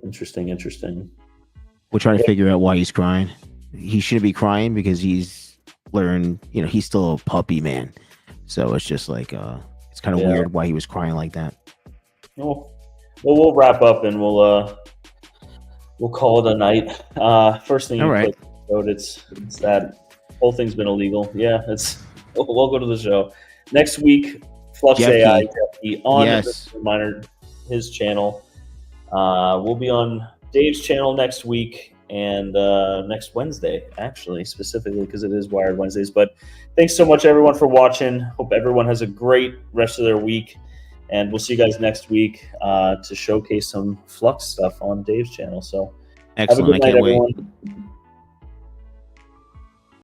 Interesting. We're trying to figure out why he's crying. He shouldn't be crying because he's learned, he's still a puppy, man. So it's just like, it's kind of weird why he was crying like that. Well, we'll wrap up and we'll call it a night. First thing, all right. It's that whole thing's been illegal. Yeah, we'll go to the show next week. Flux AI on the Miner, his channel. We'll be on Dave's channel next week and next Wednesday, actually, specifically because it is Wired Wednesdays. But thanks so much, everyone, for watching. Hope everyone has a great rest of their week. And we'll see you guys next week to showcase some Flux stuff on Dave's channel. So excellent. Have a good night, everyone.